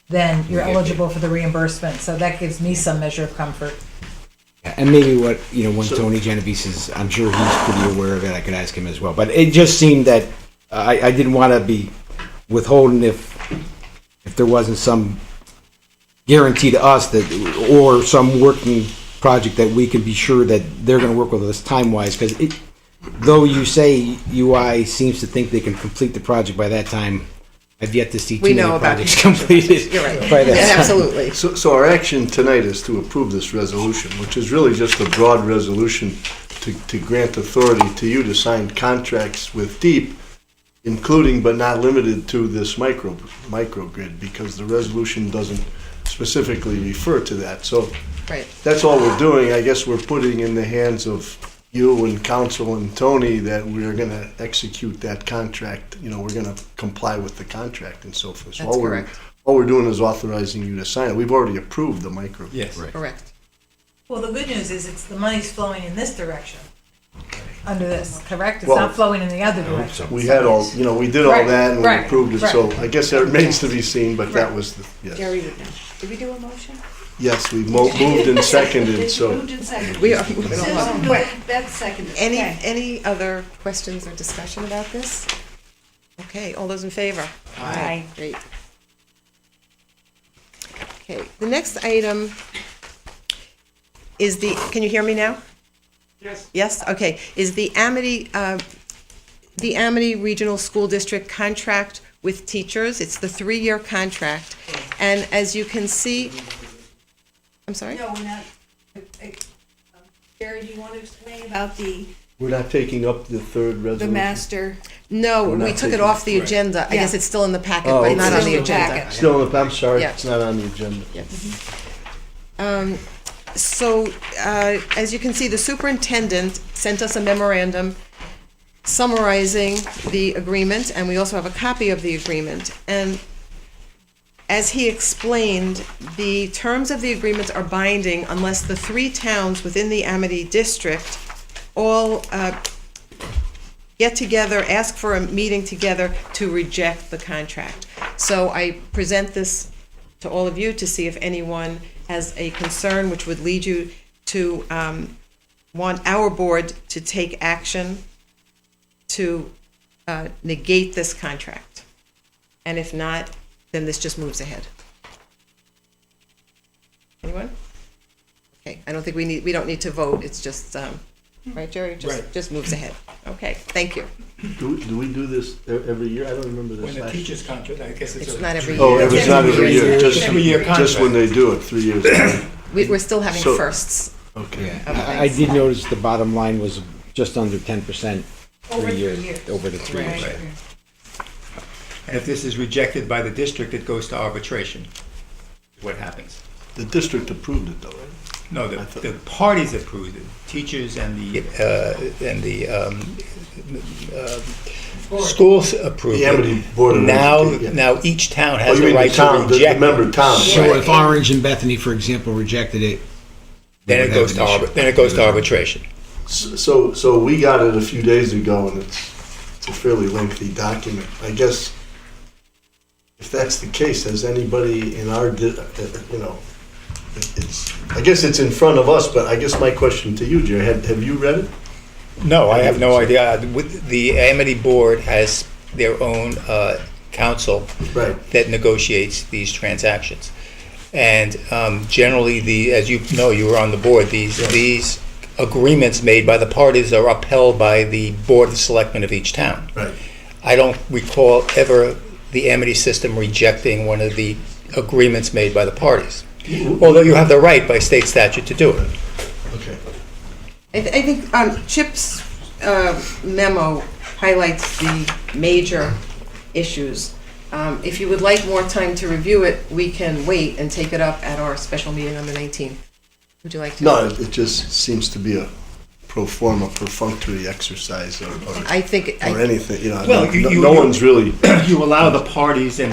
then you're eligible for the reimbursement. So that gives me some measure of comfort. And maybe what, when Tony Genovese is, I'm sure he's pretty aware of it, I could ask him as well. But it just seemed that I didn't want to be withholding if there wasn't some guarantee to us that, or some working project that we can be sure that they're going to work with us time-wise, because though you say UI seems to think they can complete the project by that time, I've yet to see We too know many about projects construction. completed You're right. by that Yeah, time. absolutely. So our action tonight is to approve this resolution, which is really just a broad resolution to grant authority to you to sign contracts with DEEP, including but not limited to this microgrid, because the resolution doesn't specifically refer to that. So Right. that's all we're doing. I guess we're putting in the hands of you and council and Tony that we're gonna execute that contract. You know, we're gonna comply with the contract and so forth. So That's all correct. all we're doing is authorizing you to sign it. We've already approved the micro. Yes. Correct. Well, the good news is the money's flowing in this direction, under this, correct? It's Well, not flowing in the other direction. We had all, we did all Right, that and we right, approved it, so right. I guess that remains to be seen, but that was, yes. Jerry would know. Did we do a motion? Yes, we moved and seconded, so. Moved and seconded. We are moving along. Susan moved, Beth seconded. Any other questions or discussion about this? Okay, all those in favor? Aye. Great. Okay, the next item is can you hear me now? Yes. Yes, okay, is the Amity Regional School District contract with teachers. It's the 3-year contract, and as you can see, I'm sorry? No, we're not. Jerry, do you want to explain about We're not taking up the third resolution? the master? No, We're not we took it taking- off the agenda. I guess Yeah. it's still in the packet, Oh, but not okay. on the Still in the agenda. packet. Still, I'm sorry, Yeah. it's not on the agenda. So, as you can see, the superintendent sent us a memorandum summarizing the agreement, and we also have a copy of the agreement. And as he explained, the terms of the agreement are binding unless the 3 towns within the Amity district all get together, ask for a meeting together to reject the contract. So I present this to all of you to see if anyone has a concern which would lead you to want our board to take action to negate this contract. And if not, then this just moves ahead. Anyone? Okay, I don't think we don't need to vote, it's just, right, Jerry? Just moves ahead. Okay, thank you. Do we do this every year? I don't remember this When the last year. teacher's contract, I guess it's. It's not every Oh, year. it's not every year, just, Three-year just when they do it, 3 years. We're still having So- firsts. Okay. I did notice the bottom line was just under 10% Over 3 years, 3 years. over the 3 years. Right. And if this is rejected by the district, it goes to arbitration. What happens? The district approved it though, right? No, I thought- the parties approved it, teachers and the schools approved The Amity it. Board of Now, Education, yeah. now each town Oh, has you the mean right the town, to the reject. member town. So if Orange and Bethany, for example, rejected it, Then we it would goes have to an issue. then it goes to arbitration. So we got it a few days ago, and it's a fairly lengthy document. I guess if that's the case, has anybody in our, I guess it's in front of us, but I guess my question to you, Jerry, have you read it? No, I have no idea. The Amity Board has their own council Right. that negotiates these transactions. And generally, as you know, you were on the board, these agreements made by the parties are upheld by the Board of Selectmen of each town. Right. I don't recall ever the Amity system rejecting one of the agreements made by the parties, although you have the right by state statute to do it. Okay. I think Chip's memo highlights the major issues. If you would like more time to review it, we can wait and take it up at our special meeting on the 19th. Would you like to? No, it just seems to be a pro forma perfunctory exercise or I think. anything, Well, no one's really. You allow the parties to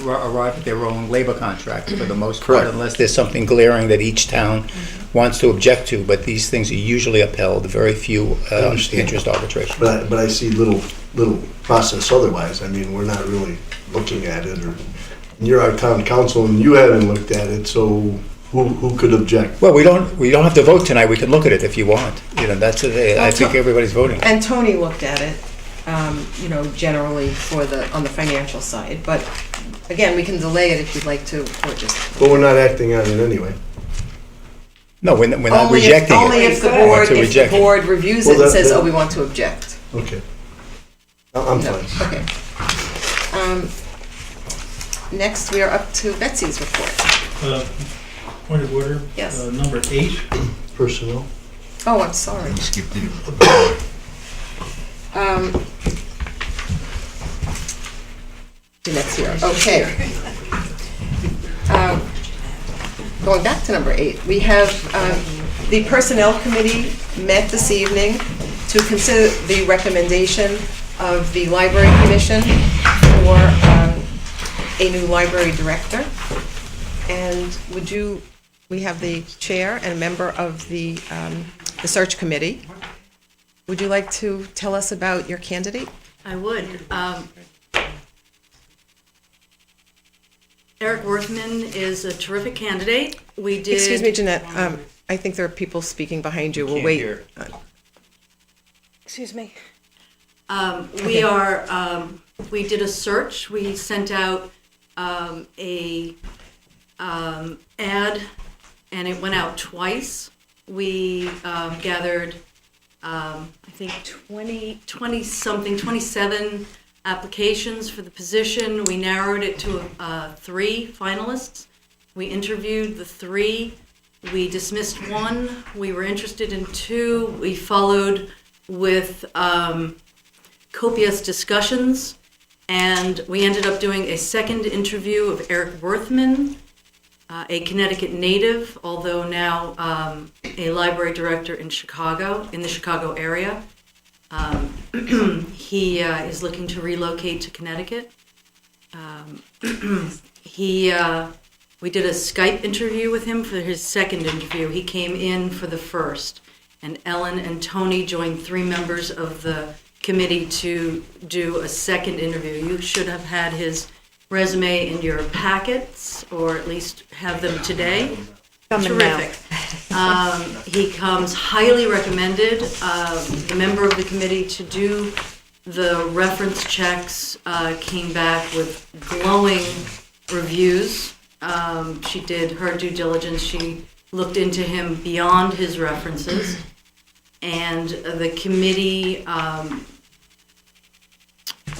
arrive at their own labor contract for the most part, Correct. unless there's something glaring that each town wants to object to, but these things are usually upheld, very few understand. interest arbitration. But I see little process otherwise. I mean, we're not really looking at it, or you're our town council and you haven't looked at it, so who could object? Well, we don't have to vote tonight, we can look at it if you want, that's, I think everybody's voting. And Tony looked at it, generally on the financial side, but again, we can delay it if you'd like to, or just. But we're not acting on it anyway. No, we're not rejecting it. Only if the I want board, to if reject the it. board reviews Well, it and that- says, that- oh, we want to object. Okay. I'm No, fine. okay. Next, we are up to Betsy's report. Point of order. Yes. Number 8. Personnel. Oh, I'm sorry. Skipped it. Jeanette's here, okay. Going back to number 8, we have the Personnel Committee met this evening to consider the recommendation of the Library Commission for a new library director. And we have the chair and a member of the search committee. Would you like to tell us about your candidate? I would. Eric Worthman is a terrific candidate. We did. Excuse me, Jeanette, I think there are people speaking behind you. We'll Can't wait. hear. Excuse me. We did a search. We sent out a ad, and it went out twice. We gathered, I think, 27 applications for the position. We narrowed it to 3 finalists. We interviewed the 3. We dismissed 1. We were interested in 2. We followed with copious discussions, and we ended up doing a second interview of Eric Worthman, a Connecticut native, although now a library director in Chicago, in the Chicago area. He is looking to relocate to Connecticut. We did a Skype interview with him for his second interview. He came in for the first, and Ellen and Tony joined 3 members of the committee to do a second interview. You should have had his resume in your packets, or at least have them today. Terrific. He comes highly recommended. The member of the committee to do the reference checks came back with glowing reviews. She did her due diligence. She looked into him beyond his references. And the committee,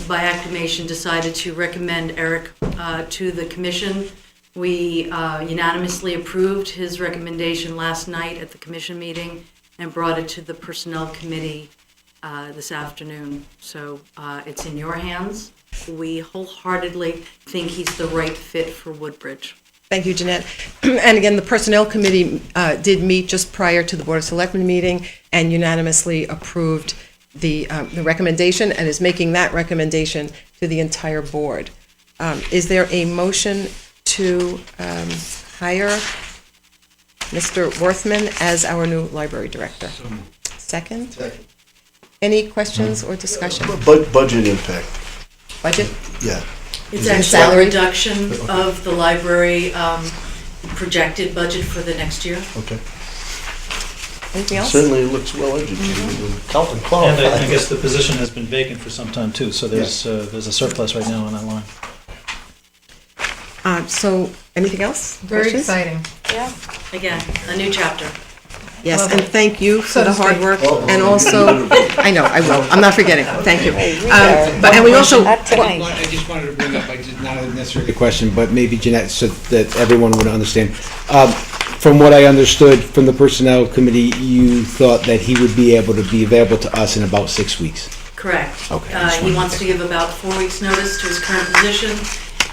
by acclamation, decided to recommend Eric to the commission. We unanimously approved his recommendation last night at the commission meeting and brought it to the personnel committee this afternoon. So it's in your hands. We wholeheartedly think he's the right fit for Woodbridge. Thank you, Jeanette. And again, the Personnel Committee did meet just prior to the Board of Selectmen meeting and unanimously approved the recommendation and is making that recommendation to the entire board. Is there a motion to hire Mr. Worthman as our new library director? Second? Second. Any questions or discussion? Budget impact. Budget? Yeah. It's Is it actually salary? a reduction of the library projected budget for the next year. Okay. Anything else? Certainly looks well educated and qualified. And I guess the position has been vacant for some time too, so there's a surplus right now on that line. So, anything else? Very Questions? exciting. Yeah. Again, a new chapter. Yes, Love and it. thank you for So the to hard speak. work, and also, I know, I will, I'm not forgetting, thank you. Hey, we And we also, Not tonight. I just wanted to bring up, not necessarily a question, but maybe Jeanette, so that everyone would understand. From what I understood from the personnel committee, you thought that he would be able to be available to us in about 6 weeks. Correct. Okay, I just He wanted wants to give about 4 weeks' notice to his current position.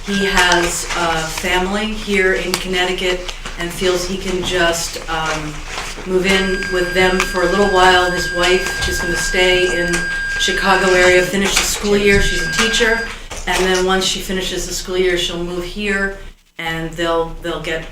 He has family here in Connecticut and feels he can just move in with them for a little while. His wife is going to stay in Chicago area, finish the school year. She's a teacher. And then once she finishes the school year, she'll move here and they'll get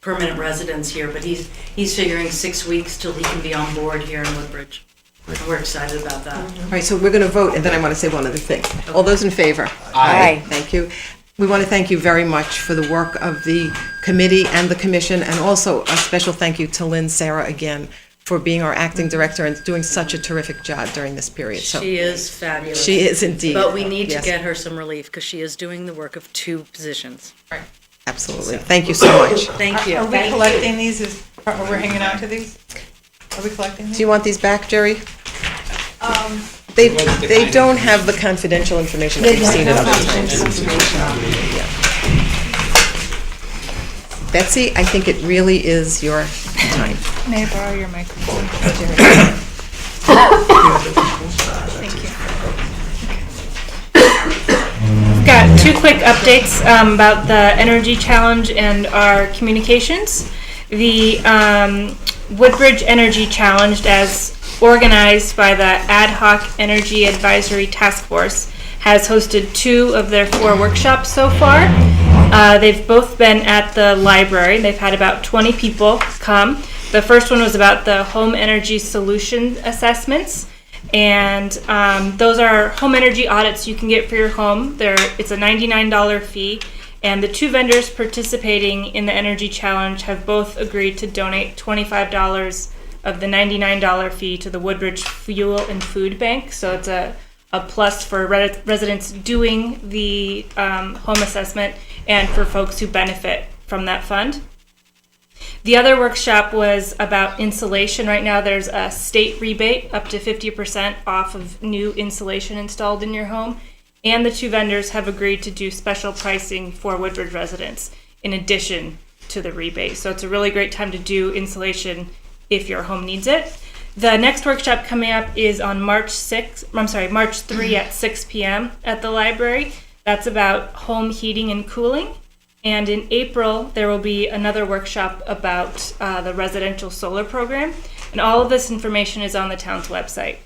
permanent residence here. But he's figuring 6 weeks till he can be on board here in Woodbridge. And we're excited about that. all right, so we're going to vote, and then I want to say one other thing. All those in favor? Aye. Thank you. We want to thank you very much for the work of the committee and the commission, and also a special thank you to Lynn Sarah again for being our acting director and doing such a terrific job during this period. So She is fabulous. She is indeed. But we need Yes. to get her some relief because she is doing the work of 2 positions. Absolutely. Thank you so much. Thank you. Are we collecting these as We're hanging on to these? Are we collecting these? Do you want these back, Jerry? They don't have the confidential information that we've seen at other times. Yeah. Betsy, I think it really is your time. May I borrow your microphone? Thank you. We've got two quick updates about the energy challenge and our communications. The Woodbridge Energy Challenge, as organized by the Ad Hoc Energy Advisory Task Force, has hosted 2 of their 4 workshops so far. They've both been at the library. They've had about 20 people come. The first one was about the home energy solution assessments, and those are home energy audits you can get for your home. It's a $99 fee, and the 2 vendors participating in the energy challenge have both agreed to donate $25 of the $99 fee to the Woodbridge Fuel and Food Bank. So it's a plus for residents doing the home assessment and for folks who benefit from that fund. The other workshop was about insulation. Right now there's a state rebate up to 50% off of new insulation installed in your home. And the 2 vendors have agreed to do special pricing for Woodbridge residents in addition to the rebate. So it's a really great time to do insulation if your home needs it. The next workshop coming up is on March 3 at 6 p.m. at the library. That's about home heating and cooling. And in April, there will be another workshop about the residential solar program. And all of this information is on the town's website.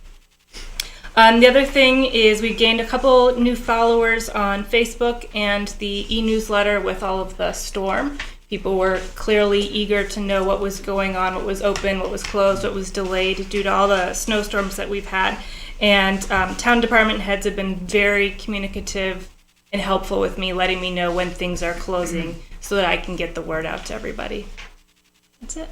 The other thing is we gained a couple new followers on Facebook and the e-newsletter with all of the storm. People were clearly eager to know what was going on, what was open, what was closed, what was delayed due to all the snowstorms that we've had. And town department heads have been very communicative and helpful with me, letting me know when things are closing so that I can get the word out to everybody. That's it.